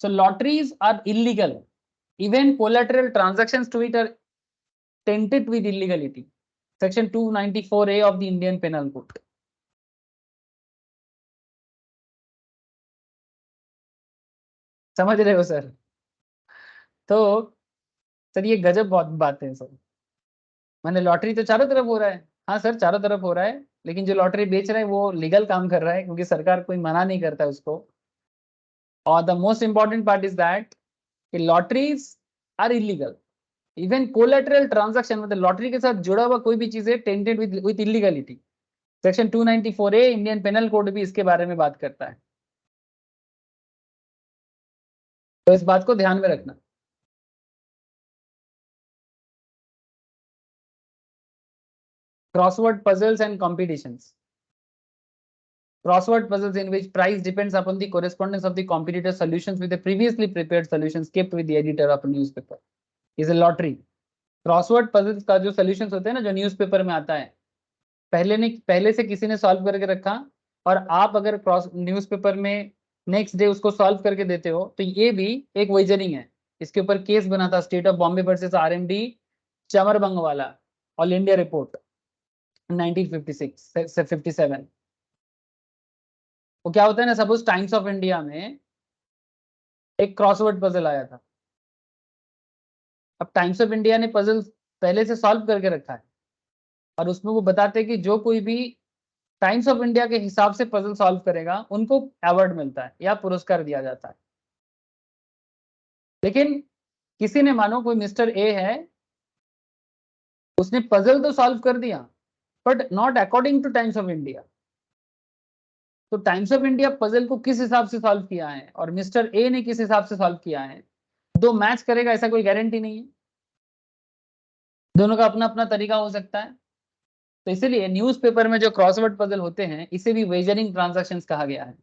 So lotteries are illegal. Even collateral transactions to it are tainted with illegality. Section 294A of the Indian Penal Code. समझ रहे हो सर? तो सर ये गजब बहुत बात है सर। मैंने लॉटरी तो चारों तरफ हो रहा है, हाँ सर चारों तरफ हो रहा है, लेकिन जो लॉटरी बेच रहा है वो लीगल काम कर रहा है क्योंकि सरकार कोई मना नहीं करता उसको। और the most important part is that कि lotteries are illegal. Even collateral transaction मतलब लॉटरी के साथ जुड़ा हुआ कोई भी चीज है tainted with illegality. Section 294A Indian penal code भी इसके बारे में बात करता है, तो इस बात को ध्यान में रखना। Crossword puzzles and competitions. Crossword puzzles in which price depends upon the correspondence of the competitor's solutions with the previously prepared solutions kept with the editor of a newspaper is a lottery. Crossword puzzles का जो solutions होते हैं ना, जो newspaper में आता है, पहले से किसी ने सॉल्व करके रखा, और आप अगर क्रॉस न्यूज़पेपर में नेक्स्ट डे उसको सॉल्व करके देते हो, तो ये भी एक वेजरिंग है। इसके ऊपर केस बना था state of Bombay versus RMD Chamarbaugwala, all India report 1956 से 57। वो क्या होता है ना, सपोज टाइम्स ऑफ इंडिया में एक क्रॉसवर्ड पजल आया था। अब टाइम्स ऑफ इंडिया ने पजल पहले से सॉल्व करके रखा है, और उसमें वो बताते हैं कि जो कोई भी टाइम्स ऑफ इंडिया के हिसाब से पजल सॉल्व करेगा उनको अवार्ड मिलता है या पुरस्कार दिया जाता है। लेकिन किसी ने, मानो कोई मिस्टर ए है, उसने पजल तो सॉल्व कर दिया but not according two times of India. तो टाइम्स ऑफ इंडिया पजल को किस हिसाब से सॉल्व किया है और मिस्टर ए ने किस हिसाब से सॉल्व किया है, दो मैच करेगा ऐसा कोई गारंटी नहीं है। दोनों का अपना अपना तरीका हो सकता है। तो इसीलिए न्यूज़पेपर में जो क्रॉसवर्ड पजल होते हैं इसे भी वेजरिंग ट्रांजैक्शंस कहा गया है।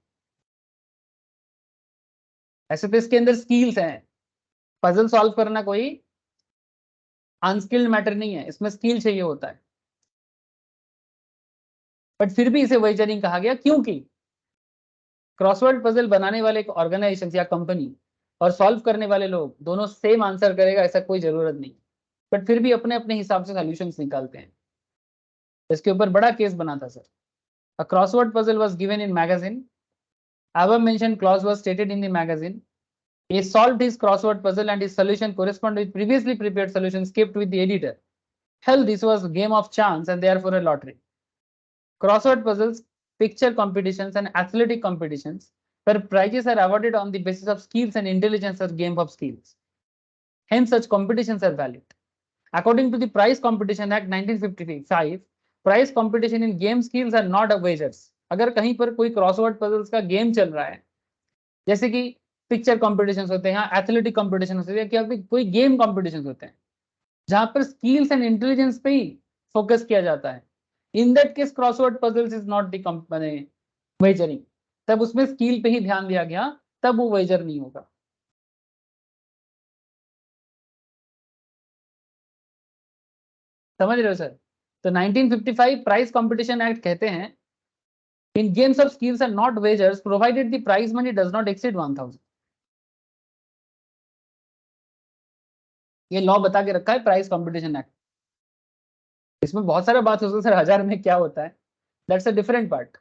ऐसे तो इसके अंदर स्किल्स हैं, पजल सॉल्व करना कोई अनस्किल्ड मैटर नहीं है, इसमें स्किल चाहिए होता है। बट फिर भी इसे वेजरिंग कहा गया, क्योंकि क्रॉसवर्ड पजल बनाने वाले एक ऑर्गेनाइजेशन या कंपनी और सॉल्व करने वाले लोग दोनों सेम आंसर करेगा ऐसा कोई जरूरत नहीं, बट फिर भी अपने अपने हिसाब से सॉल्यूशंस निकालते हैं। इसके ऊपर बड़ा केस बना था sir. A crossword puzzle was given in magazine, above mentioned clause was stated in the magazine. He solved his crossword puzzle and his solution corresponded with previously prepared solutions kept with the editor. Hell, this was a game of chance and therefore a lottery. Crossword puzzles, picture competitions, and athletic competitions where prizes are awarded on the basis of skills and intelligence as game of skills. Hence, such competitions are valid. According to the Prize Competition Act 1955, prize competition in game skills are not a wagers. अगर कहीं पर कोई crossword puzzles का game चल रहा है, जैसे कि पिक्चर कॉम्पिटिशन होते हैं, एथलेटिक कॉम्पिटिशन होते हैं, क्या कोई गेम कॉम्पिटिशन होते हैं जहां पर स्किल्स एंड इंटेलिजेंस पे ही फोकस किया जाता है, in that case crossword puzzles is not the wagering. तब उसमें स्किल पे ही ध्यान दिया गया, तब वो वेजर नहीं होगा। समझ रहे हो सर? तो 1955 प्राइज कंपटीशन एक्ट कहते हैं in games of skills are not wagers provided the prize money does not exceed 1000। ये लॉ बता के रखा है प्राइज कंपटीशन एक्ट। इसमें बहुत सारा बात हो सकता है सर, 1000 में क्या होता है, that's a different part.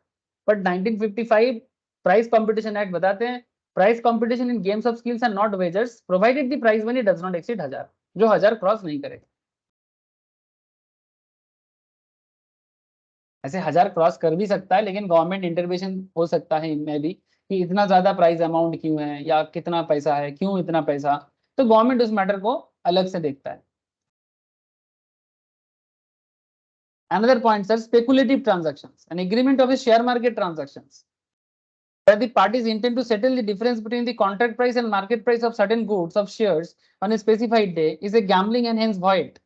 But 1955 prize competition act बताते हैं prize competition in games of skills are not wagers provided the prize money does not exceed 1000, जो 1000 क्रॉस नहीं करे। ऐसे 1000 क्रॉस कर भी सकता है, लेकिन गवर्नमेंट इंटरवेंशन हो सकता है इनमें भी कि इतना ज्यादा प्राइस अमाउंट क्यों है या कितना पैसा है, क्यों इतना पैसा, तो गवर्नमेंट उस मैटर को अलग से देखता है। Another point, sir, speculative transactions, an agreement of a share market transactions, where the parties intend to settle the difference between the contract price and market price of certain goods of shares on a specified day, is a gambling and hence void.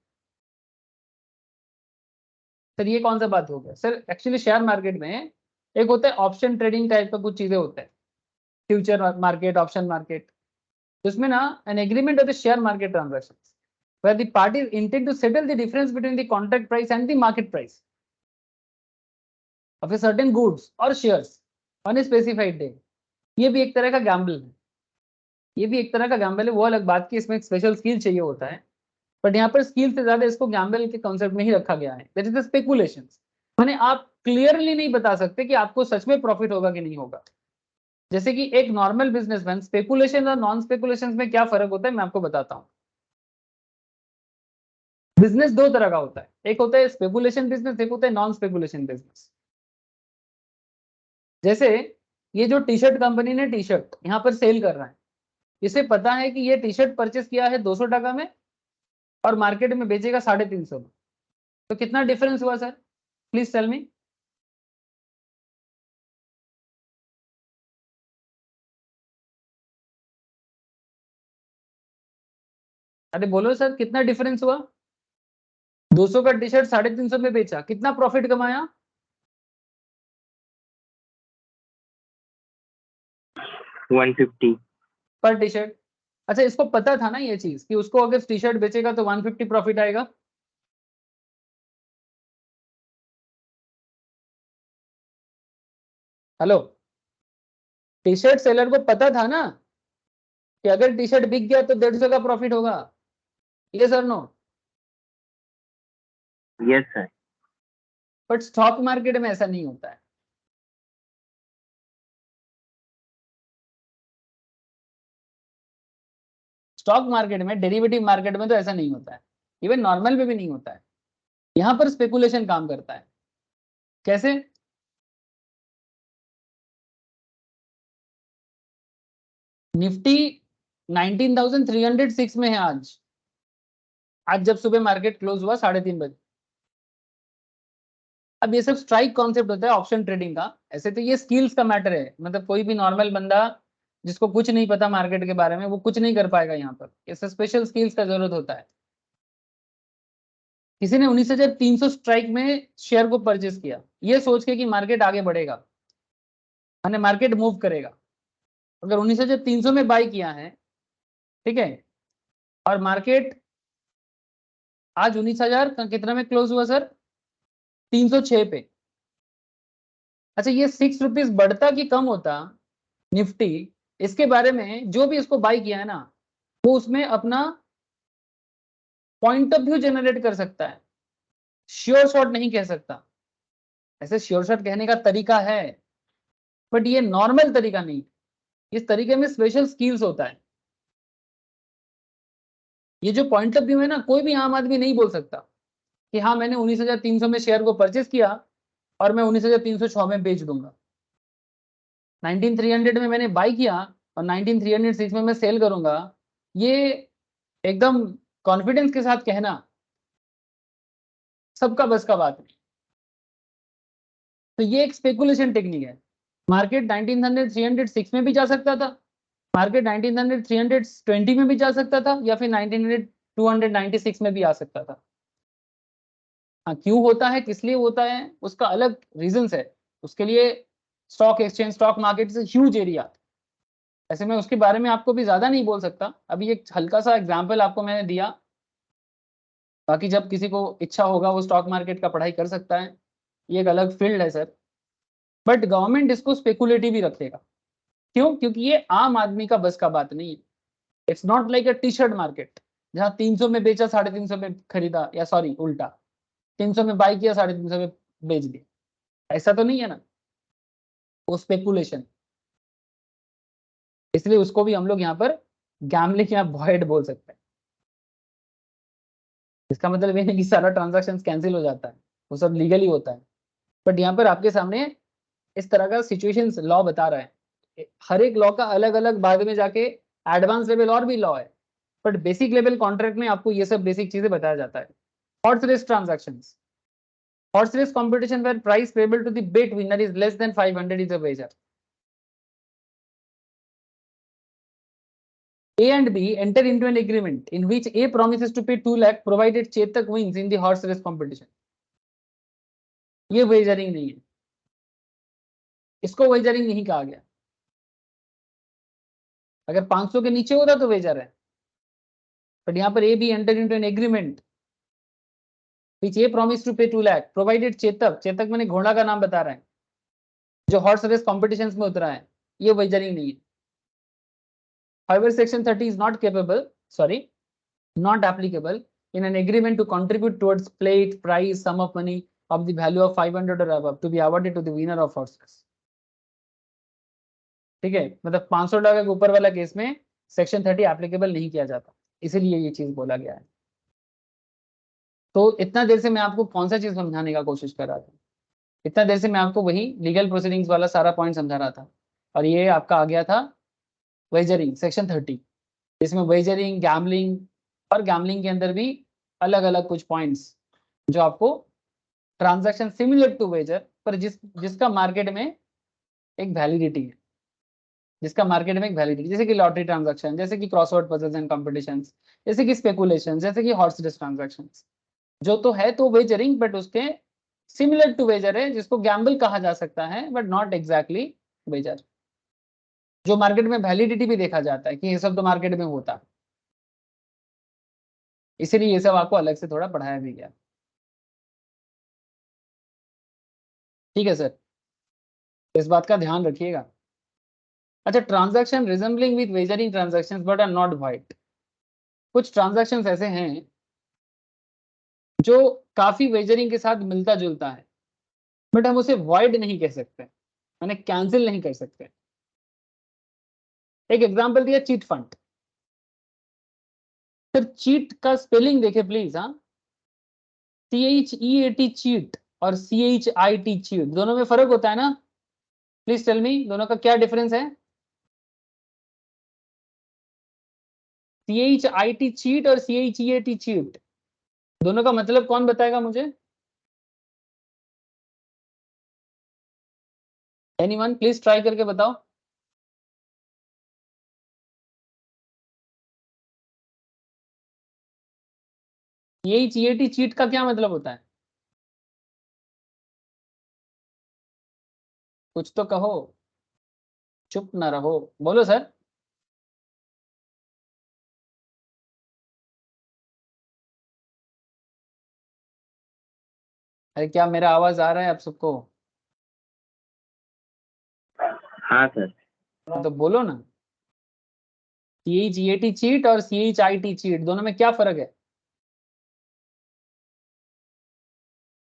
Sir ये कौन सा बात हो गया sir? Actually share market में एक होता है ऑप्शन ट्रेडिंग टाइप का कुछ चीजें होता है, फ्यूचर मार्केट, ऑप्शन मार्केट, जिसमें ना an agreement of the share market transactions where the parties intend to settle the difference between the contract price and the market price of a certain goods or shares on a specified day. ये भी एक तरह का Gamble है, ये भी एक तरह का गैम्बल है। वो अलग बात की, इसमें एक स्पेशल स्किल चाहिए होता है, बट यहाँ पर स्किल से ज्यादा इसको गैम्बल के कॉन्सेप्ट में ही रखा गया है। That is the speculations. माने आप क्लियरली नहीं बता सकते कि आपको सच में प्रॉफिट होगा कि नहीं होगा। जैसे कि एक नॉर्मल बिजनेसमैन, स्पेकुलेशन और नॉन स्पेकुलेशन में क्या फर्क होता है मैं आपको बताता हूँ। बिजनेस दो तरह का होता है, एक होता है स्पेकुलेशन बिजनेस, एक होता है नॉन स्पेकुलेशन बिजनेस। जैसे ये जो टी शर्ट कंपनी ने टी शर्ट यहाँ पर सेल कर रहा है, इसे पता है कि ये टी शर्ट परचेस किया है 200 टका में और मार्केट में बेचेगा 350 में, तो कितना डिफरेंस हुआ सर? प्लीज टेल मी। अरे बोलो सर, कितना डिफरेंस हुआ? 200 का टी शर्ट 350 में बेचा, कितना प्रॉफिट कमाया? 150 पर टी शर्ट। अच्छा, इसको पता था ना ये चीज कि उसको अगर टी शर्ट बेचेगा तो 150 प्रॉफिट आएगा। हेलो, टी शर्ट सेलर को पता था ना कि अगर टी शर्ट बिक गया तो 150 का प्रॉफिट होगा। ये sir no? Yes sir. But stock market में ऐसा नहीं होता है। स्टॉक मार्केट में, डेरिवेटिव मार्केट में तो ऐसा नहीं होता है, इवन नॉर्मल में भी नहीं होता है। यहां पर स्पेकुलेशन काम करता है। कैसे? निफ्टी 19,306 में है आज। आज जब सुबह मार्केट क्लोज हुआ 3:30 बजे। अब ये सब स्ट्राइक कॉन्सेप्ट होता है ऑप्शन ट्रेडिंग का। ऐसे तो ये स्किल्स का मैटर है, मतलब कोई भी नॉर्मल बंदा जिसको कुछ नहीं पता मार्केट के बारे में वो कुछ नहीं कर पाएगा यहाँ पर। ऐसे स्पेशल स्किल्स का जरूरत होता है। किसी ने 19,300 स्ट्राइक में शेयर को परचेस किया, ये सोच के कि मार्केट आगे बढ़ेगा, माने मार्केट मूव करेगा। अगर 19,300 में बाई किया है, ठीक है, और मार्केट आज 19,000 कितना में क्लोज हुआ सर? 306 पे। अच्छा ये 6 रुपीज बढ़ता कि कम होता निफ्टी, इसके बारे में जो भी इसको बाई किया है ना, वो उसमें अपना पॉइंट ऑफ व्यू जनरेट कर सकता है, श्योर शॉट नहीं कह सकता। ऐसे श्योर शॉट कहने का तरीका है, बट ये नॉर्मल तरीका नहीं। इस तरीके में स्पेशल स्किल्स होता है। ये जो पॉइंट ऑफ व्यू है ना, कोई भी आम आदमी नहीं बोल सकता कि हाँ मैंने 19,300 में शेयर को परचेस किया और मैं 19,306 में बेच दूंगा। 19,300 में मैंने बाई किया और 19,306 में मैं सेल करूंगा, ये एकदम कॉन्फिडेंस के साथ कहना सबका बस का बात नहीं। तो ये एक स्पेकुलेशन टेक्निक है। मार्केट 19,306 में भी जा सकता था, मार्केट 19,320 में भी जा सकता था, या फिर 19,296 में भी आ सकता था। हाँ क्यों होता है, किस लिए होता है, उसका अलग रीजंस है। उसके लिए stock exchange, stock market is huge area. ऐसे मैं उसके बारे में आपको भी ज्यादा नहीं बोल सकता। अभी एक हल्का सा एग्जांपल आपको मैंने दिया, बाकी जब किसी को इच्छा होगा वो स्टॉक मार्केट का पढ़ाई कर सकता है, ये एक अलग फील्ड है सर। बट गवर्नमेंट इसको स्पेकुलेटिव ही रखेगा। क्यों? क्योंकि ये आम आदमी का बस का बात नहीं है। It's not like a T shirt market जहां 300 में बेचा 350 में खरीदा, या सॉरी उल्टा 300 में बाई किया 350 में बेच दिया। ऐसा तो नहीं है ना, वो स्पेकुलेशन। इसलिए उसको भी हम लोग यहाँ पर गैम्बलिंग या भॉइड बोल सकते हैं। इसका मतलब ये नहीं कि सारा ट्रांजैक्शन कैंसिल हो जाता है, वो सब लीगली होता है। बट यहाँ पर आपके सामने इस तरह का सिचुएशन लॉ बता रहा है। हर एक लॉ का अलग अलग बाद में जाके एडवांस लेवल और भी लॉ है, बट बेसिक लेवल कॉन्ट्रैक्ट में आपको ये सब बेसिक चीजें बताया जाता है। Horse race transactions, horse race competition where price payable to the bet winner is less than 500 is a wager. A and B enter into an agreement in which A promises to pay 2 lakh provided Chetak wins in the horse race competition. ये wagering नहीं है, इसको wagering नहीं कहा गया। अगर 500 के नीचे होता तो वेजर है, बट यहाँ पर A B enter into an agreement which A promise to pay 2 lakh provided Chetak, Chetak मैंने घोड़ा का नाम बता रहा है जो हॉर्स रेस कॉम्पिटिशन्स में उतरा है, ये वेजरिंग नहीं है। However, section 30 is not capable, sorry, not applicable in an agreement to contribute towards plate, prize, sum of money of the value of 500 or above to be awarded to the winner of horses. ठीक है, मतलब 500 टका के ऊपर वाला case में section 30 applicable नहीं किया जाता, इसीलिए ये चीज बोला गया है। तो इतना देर से मैं आपको कौन सा चीज समझाने का कोशिश कर रहा था? इतना देर से मैं आपको वही लीगल प्रोसीडिंग्स वाला सारा पॉइंट समझा रहा था, और ये आपका आ गया था वेजरिंग सेक्शन 30, इसमें वेजरिंग, गैम्बलिंग, और गैम्बलिंग के अंदर भी अलग अलग कुछ पॉइंट्स जो आपको ट्रांजैक्शन सिमिलर टू वेजर पर जिसका मार्केट में एक वैलिडिटी है, जिसका मार्केट में एक वैलिडिटी, जैसे कि लॉटरी ट्रांजैक्शन, जैसे कि क्रॉसवर्ड पजल्स एंड कॉम्पिटिशंस, जैसे कि स्पेकुलेशन, जैसे कि हॉर्स रेस ट्रांजैक्शन, जो तो है तो वेजरिंग, बट उसके सिमिलर टू वेजर है, जिसको गैम्बल कहा जा सकता है बट नॉट एग्जैक्टली वेजर, जो मार्केट में वैलिडिटी भी देखा जाता है कि ये सब तो मार्केट में होता है। इसीलिए ये सब आपको अलग से थोड़ा पढ़ाया भी गया। ठीक है सर, इस बात का ध्यान रखिएगा। अच्छा, transaction resembling with wagering transactions but are not void. कुछ ट्रांजैक्शंस ऐसे हैं जो काफी वेजरिंग के साथ मिलता जुलता है, बट हम उसे वॉइड नहीं कह सकते, मैंने कैंसिल नहीं कर सकते। एक एग्जांपल दिया, चीट फंड। सर चीट का स्पेलिंग देखे प्लीज। हाँ, CHEAT चीट और CHIT चीट, दोनों में फर्क होता है ना? प्लीज टेल मी, दोनों का क्या डिफरेंस है? CHIT चीट और CHEAT चीट, दोनों का मतलब कौन बताएगा मुझे? एनीवन प्लीज ट्राई करके बताओ। CHEAT चीट का क्या मतलब होता है? कुछ तो कहो, चुप ना रहो, बोलो सर। अरे क्या मेरा आवाज आ रहा है आप सबको? हाँ सर। तो बोलो ना, CHEAT चीट और CHIT चीट दोनों में क्या फर्क है?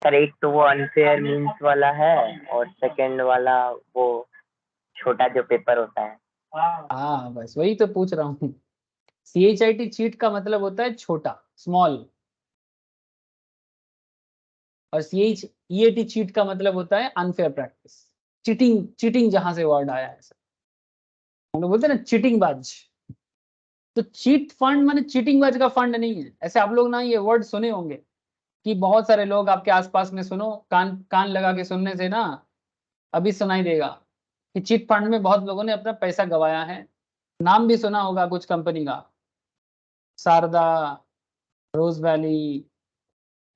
सर एक तो वो अनफेयर मीन्स वाला है और सेकंड वाला वो छोटा जो पेपर होता है। हाँ बस वही तो पूछ रहा हूँ। CHIT चीट का मतलब होता है छोटा, स्मॉल, और CHEAT चीट का मतलब होता है अनफेयर प्रैक्टिस, चीटिंग, चीटिंग जहां से वर्ड आया है, हम लोग बोलते हैं ना चीटिंग बाज। तो चीट फंड माने चीटिंग बाज का फंड नहीं है। ऐसे आप लोग ना ये वर्ड सुने होंगे कि बहुत सारे लोग आपके आसपास में, सुनो, कान कान लगा के सुनने से ना अभी सुनाई देगा कि चिट फंड में बहुत लोगों ने अपना पैसा गंवाया है। नाम भी सुना होगा कुछ कंपनी का, शारदा, रोज वैली,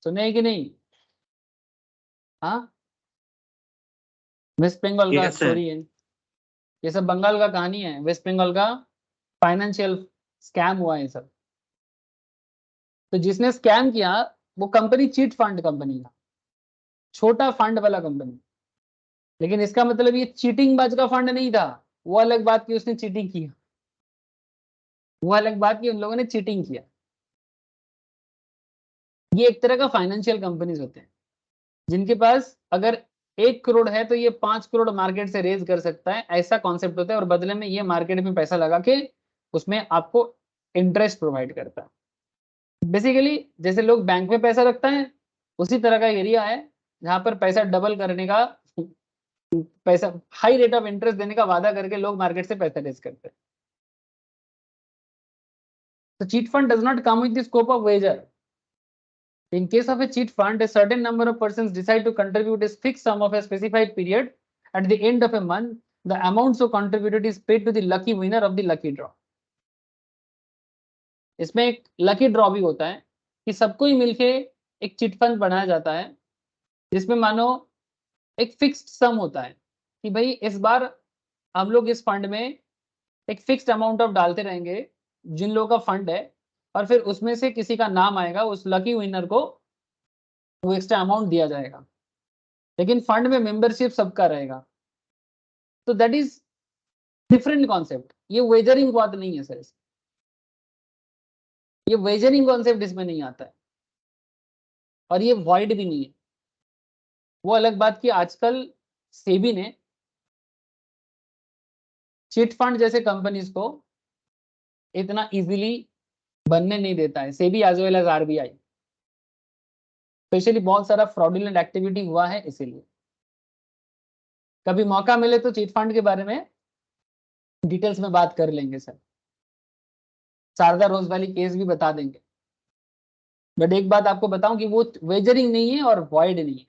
सुने हैं कि नहीं? हाँ, वेस्ट बंगाल का यस सर। स्टोरी है ये सब, बंगाल का कहानी है, वेस्ट बंगाल का फाइनेंशियल स्कैम हुआ है सब। तो जिसने स्कैम किया वो कंपनी चीट फंड कंपनी था, छोटा फंड वाला कंपनी। लेकिन इसका मतलब ये चीटिंग बाज का फंड नहीं था, वो अलग बात की उसने चीटिंग की, वो अलग बात की उन लोगों ने चीटिंग किया। ये एक तरह का फाइनेंशियल कंपनीज होते हैं जिनके पास अगर 1 करोड़ है तो ये 5 करोड़ मार्केट से रेज कर सकता है, ऐसा कॉन्सेप्ट होता है, और बदले में ये मार्केट में पैसा लगा के उसमें आपको इंटरेस्ट प्रोवाइड करता है। बेसिकली जैसे लोग बैंक में पैसा रखता है, उसी तरह का एरिया है जहां पर पैसा डबल करने का, पैसा हाई रेट ऑफ इंटरेस्ट देने का वादा करके लोग मार्केट से पैसा रेज करते हैं। तो cheat fund does not come with the scope of wager. In case of a cheat fund, a certain number of persons decide to contribute a fixed sum of a specified period. At the end of a month, the amount so contributed is paid to the lucky winner of the lucky draw. इसमें एक lucky draw भी होता है कि सबको ही मिलके एक chit fund बनाया जाता है जिसमें मानो एक फिक्स्ड सम होता है कि भाई इस बार हम लोग इस फंड में एक फिक्स्ड अमाउंट ऑफ डालते रहेंगे जिन लोगों का फंड है, और फिर उसमें से किसी का नाम आएगा, उस लकी विनर को वो एक्स्ट्रा अमाउंट दिया जाएगा। लेकिन फंड में मेंबरशिप सबका रहेगा। तो दैट इज डिफरेंट कॉन्सेप्ट, ये वेजरिंग बात नहीं है सर, ये वेजरिंग कॉन्सेप्ट इसमें नहीं आता है, और ये वॉइड भी नहीं है। वो अलग बात की आजकल सेबी ने चिट फंड जैसे कंपनीज को इतना इजीली बनने नहीं देता है, SEBI as well as RBI। Specially बहुत सारा फ्रॉडुलेंट एक्टिविटी हुआ है, इसीलिए कभी मौका मिले तो चिट फंड के बारे में डिटेल्स में बात कर लेंगे सर, शारदा रोज वैली केस भी बता देंगे। बट एक बात आपको बताऊं कि वो वेजरिंग नहीं है और वॉइड नहीं है।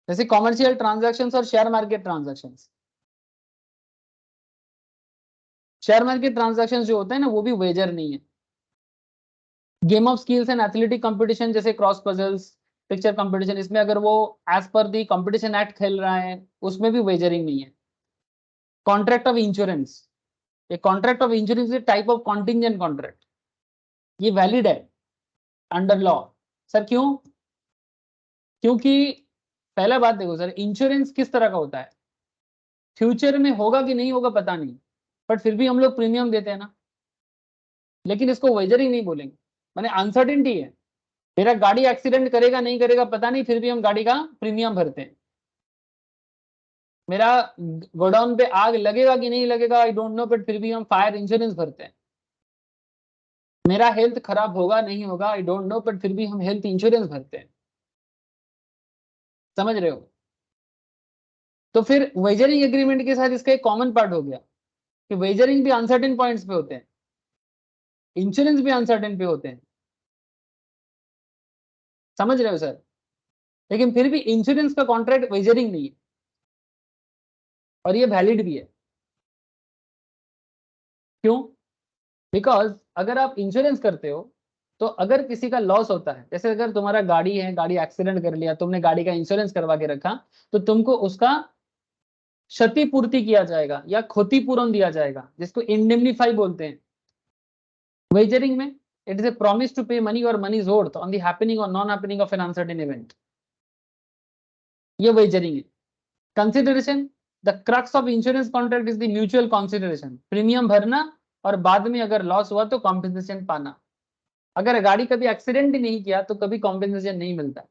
जैसे कॉमर्शियल ट्रांजैक्शंस और share market transactions, share market transactions जो होते हैं ना वो भी वेजर नहीं है। Game of skills and athletic competition जैसे क्रॉस पजल्स, पिक्चर कंपटीशन, इसमें अगर वो एज पर दी कंपटीशन एक्ट खेल रहा है उसमें भी वेजरिंग नहीं है। कॉन्ट्रैक्ट ऑफ इंश्योरेंस, ये contract of insurance is type of contingent contract, ये वैलिड है अंडर लॉ। सर क्यों? क्योंकि पहला बात देखो सर, इंश्योरेंस किस तरह का होता है, फ्यूचर में होगा कि नहीं होगा पता नहीं, बट फिर भी हम लोग प्रीमियम देते हैं ना। लेकिन इसको वेजरिंग नहीं बोलेंगे, माने अनसर्टेनिटी है, मेरा गाड़ी एक्सीडेंट करेगा नहीं करेगा पता नहीं, फिर भी हम गाड़ी का प्रीमियम भरते हैं। मेरा गोडाउन पे आग लगेगा कि नहीं लगेगा आई डोंट नो, बट फिर भी हम फायर इंश्योरेंस भरते हैं। मेरा हेल्थ खराब होगा नहीं होगा आई डोंट नो, बट फिर भी हम हेल्थ इंश्योरेंस भरते हैं। समझ रहे हो? तो फिर वेजरिंग एग्रीमेंट के साथ इसका एक कॉमन पार्ट हो गया कि वेजरिंग भी अनसर्टेन पॉइंट्स पे होते हैं, इंश्योरेंस भी अनसर्टेन पे होते हैं। समझ रहे हो सर? लेकिन फिर भी इंश्योरेंस का कॉन्ट्रैक्ट वेजरिंग नहीं है, और ये वैलिड भी है। क्यों? बिकॉज अगर आप इंश्योरेंस करते हो तो अगर किसी का लॉस होता है, जैसे अगर तुम्हारा गाड़ी है, गाड़ी एक्सीडेंट कर लिया, तुमने गाड़ी का इंश्योरेंस करवा के रखा, तो तुमको उसका क्षतिपूर्ति किया जाएगा या क्षतिपूरण दिया जाएगा, जिसको इंडेमनीफाई बोलते हैं। वेजरिंग में it is a promise to pay money और money is owed on the happening or non happening of an uncertain event, ये वेजरिंग है। Consideration, the crux of insurance contract is the mutual consideration, premium भरना और बाद में अगर loss हुआ तो कॉम्पेंसेशन पाना। अगर गाड़ी कभी एक्सीडेंट ही नहीं किया तो कभी कॉम्पेंसेशन नहीं मिलता।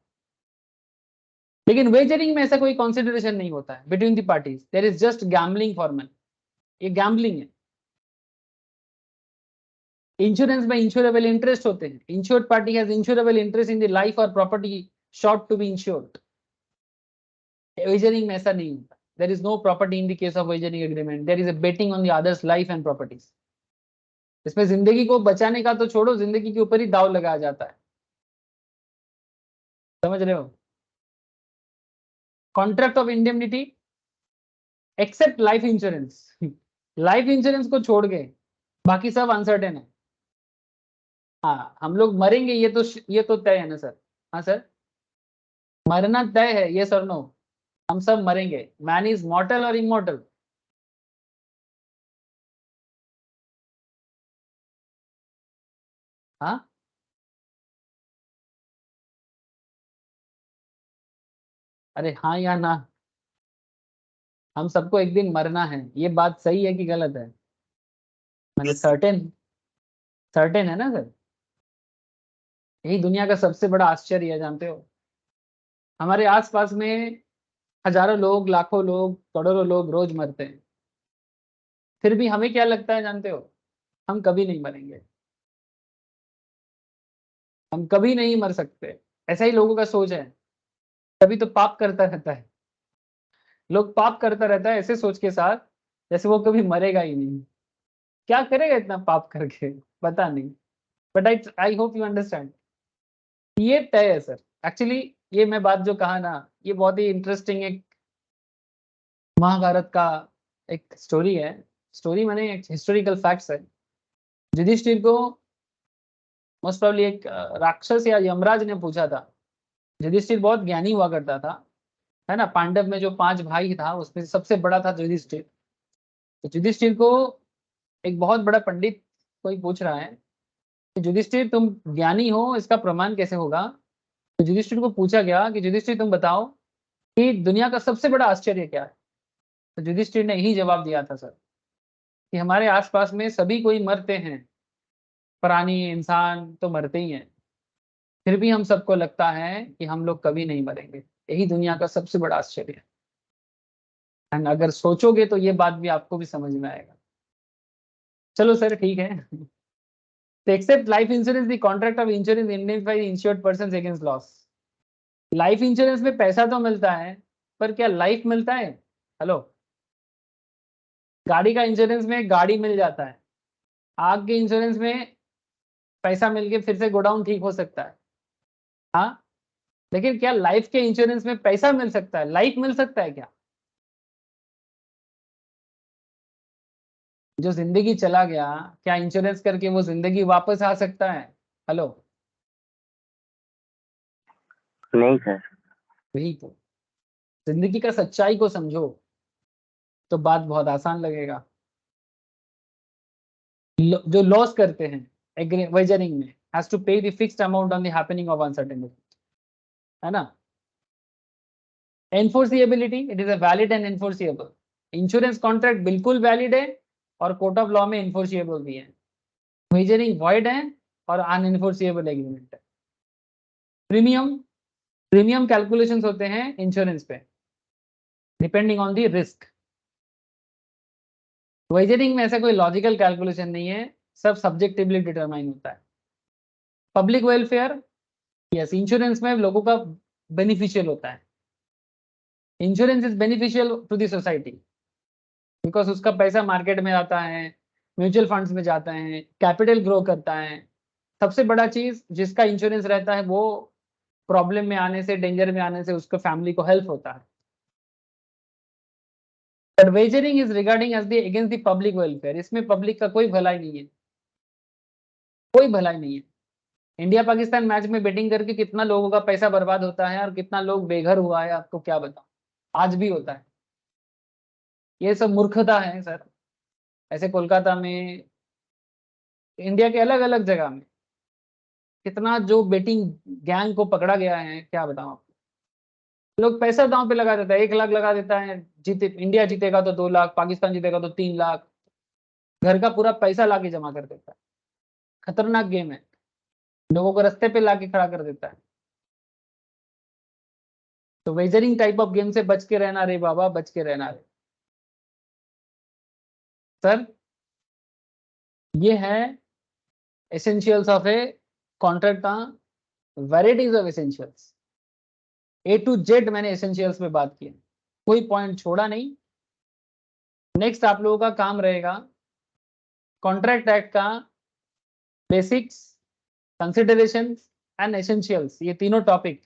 लेकिन वेजरिंग में ऐसा कोई कंसिडरेशन नहीं होता है between the parties, there is just gambling for money, ये गैम्बलिंग है। इंश्योरेंस में इंश्योरेबल इंटरेस्ट होते हैं, insured party has insurable interest in the life और property sought to be insured. Wagering में ऐसा नहीं होता, there is no property in the case of wagering agreement, there is a betting on the others life and properties. इसमें जिंदगी को बचाने का तो छोड़ो, जिंदगी के ऊपर ही दाव लगाया जाता है, समझ रहे हो। Contract of indemnity except life insurance, life insurance को छोड़ के बाकी सब अनसर्टेन है। हाँ हम लोग मरेंगे ये तो तय है ना सर। हाँ सर, मरना तय है, ये सर नो, हम सब मरेंगे। मैन इज मॉर्टल और इमॉर्टल। हाँ अरे हाँ या ना, हम सबको एक दिन मरना है, ये बात सही है कि गलत है? मैंने सर्टेन, सर्टेन है ना सर। यही दुनिया का सबसे बड़ा आश्चर्य है, जानते हो। हमारे आसपास में हजारों लोग, लाखों लोग, करोड़ों लोग रोज मरते हैं, फिर भी हमें क्या लगता है जानते हो, हम कभी नहीं मरेंगे, हम कभी नहीं मर सकते। ऐसा ही लोगों का सोच है, तभी तो पाप करता रहता है। लोग पाप करता रहता है ऐसे सोच के साथ जैसे वो कभी मरेगा ही नहीं। क्या करेगा इतना पाप करके, पता नहीं। But I hope you understand, ये तय है सर। एक्चुअली ये मैं बात जो कहा ना, ये बहुत ही इंटरेस्टिंग एक महाभारत का एक स्टोरी है। स्टोरी माने एक हिस्टोरिकल फैक्ट्स है। युधिष्ठिर को मोस्ट प्रोबब्ली एक राक्षस या यमराज ने पूछा था। युधिष्ठिर बहुत ज्ञानी हुआ करता था, है ना। पांडव में जो 5 भाई था उसमें से सबसे बड़ा था युधिष्ठिर। तो युधिष्ठिर को एक बहुत बड़ा पंडित कोई पूछ रहा है कि युधिष्ठिर तुम ज्ञानी हो, इसका प्रमाण कैसे होगा। तो युधिष्ठिर को पूछा गया कि युधिष्ठिर तुम बताओ कि दुनिया का सबसे बड़ा आश्चर्य क्या है। तो युधिष्ठिर ने यही जवाब दिया था सर, कि हमारे आसपास में सभी कोई मरते हैं, प्राणी इंसान तो मरते ही हैं, फिर भी हम सबको लगता है कि हम लोग कभी नहीं मरेंगे। यही दुनिया का सबसे बड़ा आश्चर्य है। एंड अगर सोचोगे तो ये बात भी आपको भी समझ में आएगा। चलो सर ठीक है। तो except life insurance the contract of insurance indemnify insured persons against loss. Life insurance में पैसा तो मिलता है, पर क्या लाइफ मिलता है? हेलो, गाड़ी का इंश्योरेंस में गाड़ी मिल जाता है, आग के इंश्योरेंस में पैसा मिल के फिर से गोडाउन ठीक हो सकता है। हाँ, लेकिन क्या लाइफ के इंश्योरेंस में पैसा मिल सकता है, लाइफ मिल सकता है क्या? जो जिंदगी चला गया, क्या इंश्योरेंस करके वो जिंदगी वापस आ सकता है? हेलो, नहीं सर। वही तो, जिंदगी का सच्चाई को समझो तो बात बहुत आसान लगेगा। जो लॉस करते हैं वेजरिंग में has to pay the fixed amount on the happening of uncertainty, है ना। Enforceability, it is a valid and enforceable. Insurance contract बिल्कुल वैलिड है और कोर्ट ऑफ लॉ में एनफोर्सिएबल भी है। वेजरिंग वॉइड है और अनएनफोर्सिएबल एग्रीमेंट है। प्रीमियम, प्रीमियम कैलकुलेशंस होते हैं इंश्योरेंस पे depending on the risk. Wagering में ऐसा कोई लॉजिकल कैलकुलेशन नहीं है, सब सब्जेक्टिवली डिटरमाइन होता है। पब्लिक वेलफेयर, यस, इंश्योरेंस में लोगों का बेनिफिशियल होता है। Insurance is beneficial to the society because उसका पैसा मार्केट में आता है, म्यूचुअल फंड्स में जाता है, कैपिटल ग्रो करता है। सबसे बड़ा चीज जिसका इंश्योरेंस रहता है वो प्रॉब्लम में आने से, डेंजर में आने से उसको फैमिली को हेल्प होता है। But wagering is regarding as the against the public welfare, इसमें पब्लिक का कोई भलाई नहीं है, कोई भलाई नहीं है। इंडिया पाकिस्तान मैच में बेटिंग करके कितना लोगों का पैसा बर्बाद होता है और कितना लोग बेघर हुआ है, आपको क्या बताऊं, आज भी होता है। ये सब मूर्खता है सर। ऐसे कोलकाता में, इंडिया के अलग अलग जगह में कितना जो बेटिंग गैंग को पकड़ा गया है, क्या बताऊं आपको। लोग पैसा दांव पे लगा देता है, 1 लाख लगा देता है, जीते इंडिया जीतेगा तो 2 लाख, पाकिस्तान जीतेगा तो 3 लाख, घर का पूरा पैसा लाके जमा कर देता है। खतरनाक गेम है, लोगों को रास्ते पे लाके खड़ा कर देता है। तो वेजरिंग टाइप ऑफ गेम से बच के रहना रे बाबा, बच के रहना रे सर। ये है एसेंशियल्स ऑफ ए कॉन्ट्रैक्ट का varieties of essentials. A to Z मैंने एसेंशियल्स में बात की, कोई पॉइंट छोड़ा नहीं। नेक्स्ट आप लोगों का काम रहेगा कॉन्ट्रैक्ट एक्ट का बेसिक्स, कंसिडरेशन एंड एसेंशियल्स, ये तीनों टॉपिक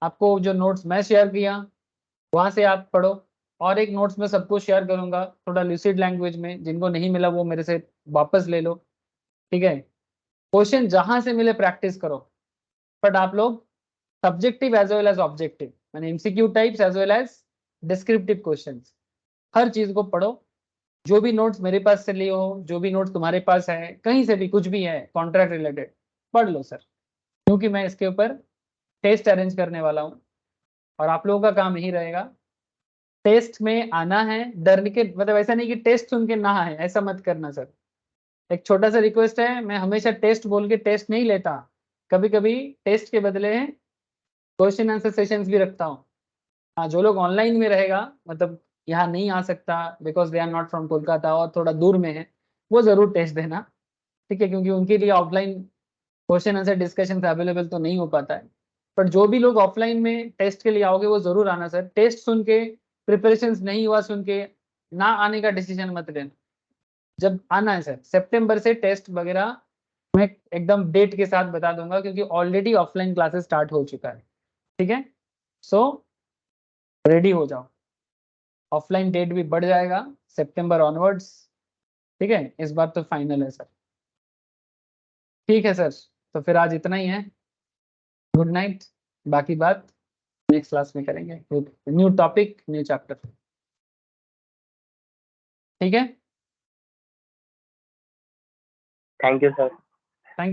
आपको जो नोट्स मैं शेयर किया वहां से आप पढ़ो, और एक नोट्स में सबको शेयर करूंगा थोड़ा लूसिड लैंग्वेज में, जिनको नहीं मिला वो मेरे से वापस ले लो, ठीक है। क्वेश्चन जहां से मिले प्रैक्टिस करो, बट आप लोग subjective as well as objective, मैंने MCQ types as well as descriptive questions, हर चीज को पढ़ो। जो भी नोट्स मेरे पास से लिए हो, जो भी नोट्स तुम्हारे पास है, कहीं से भी कुछ भी है कॉन्ट्रैक्ट रिलेटेड, पढ़ लो सर, क्योंकि मैं इसके ऊपर टेस्ट अरेंज करने वाला हूँ और आप लोगों का काम यही रहेगा टेस्ट में आना है। डर के मतलब ऐसा नहीं कि टेस्ट सुन के ना है, ऐसा मत करना सर। एक छोटा सा रिक्वेस्ट है, मैं हमेशा टेस्ट बोल के टेस्ट नहीं लेता, कभी कभी टेस्ट के बदले क्वेश्चन आंसर सेशंस भी रखता हूँ। हाँ, जो लोग ऑनलाइन में रहेगा, मतलब यहाँ नहीं आ सकता because they are not from Kolkata और थोड़ा दूर में है, वो जरूर टेस्ट देना, ठीक है, क्योंकि उनके लिए offline question answer discussion available तो नहीं हो पाता है। पर जो भी लोग ऑफलाइन में टेस्ट के लिए आओगे वो जरूर आना सर। टेस्ट सुन के, प्रिपरेशन नहीं हुआ सुन के ना आने का डिसीजन मत लेना। जब आना है सर सितंबर से टेस्ट वगैरह मैं एकदम डेट के साथ बता दूंगा, क्योंकि ऑलरेडी ऑफलाइन क्लासेस स्टार्ट हो चुका है, ठीक है। सो रेडी हो जाओ, ऑफलाइन डेट भी बढ़ जाएगा सितंबर ऑनवर्ड्स, ठीक है। इस बार तो फाइनल है सर, ठीक है सर। तो फिर आज इतना ही है, गुड नाइट। बाकी बात नेक्स्ट क्लास में करेंगे, न्यू टॉपिक न्यू चैप्टर, ठीक है। Thank you sir.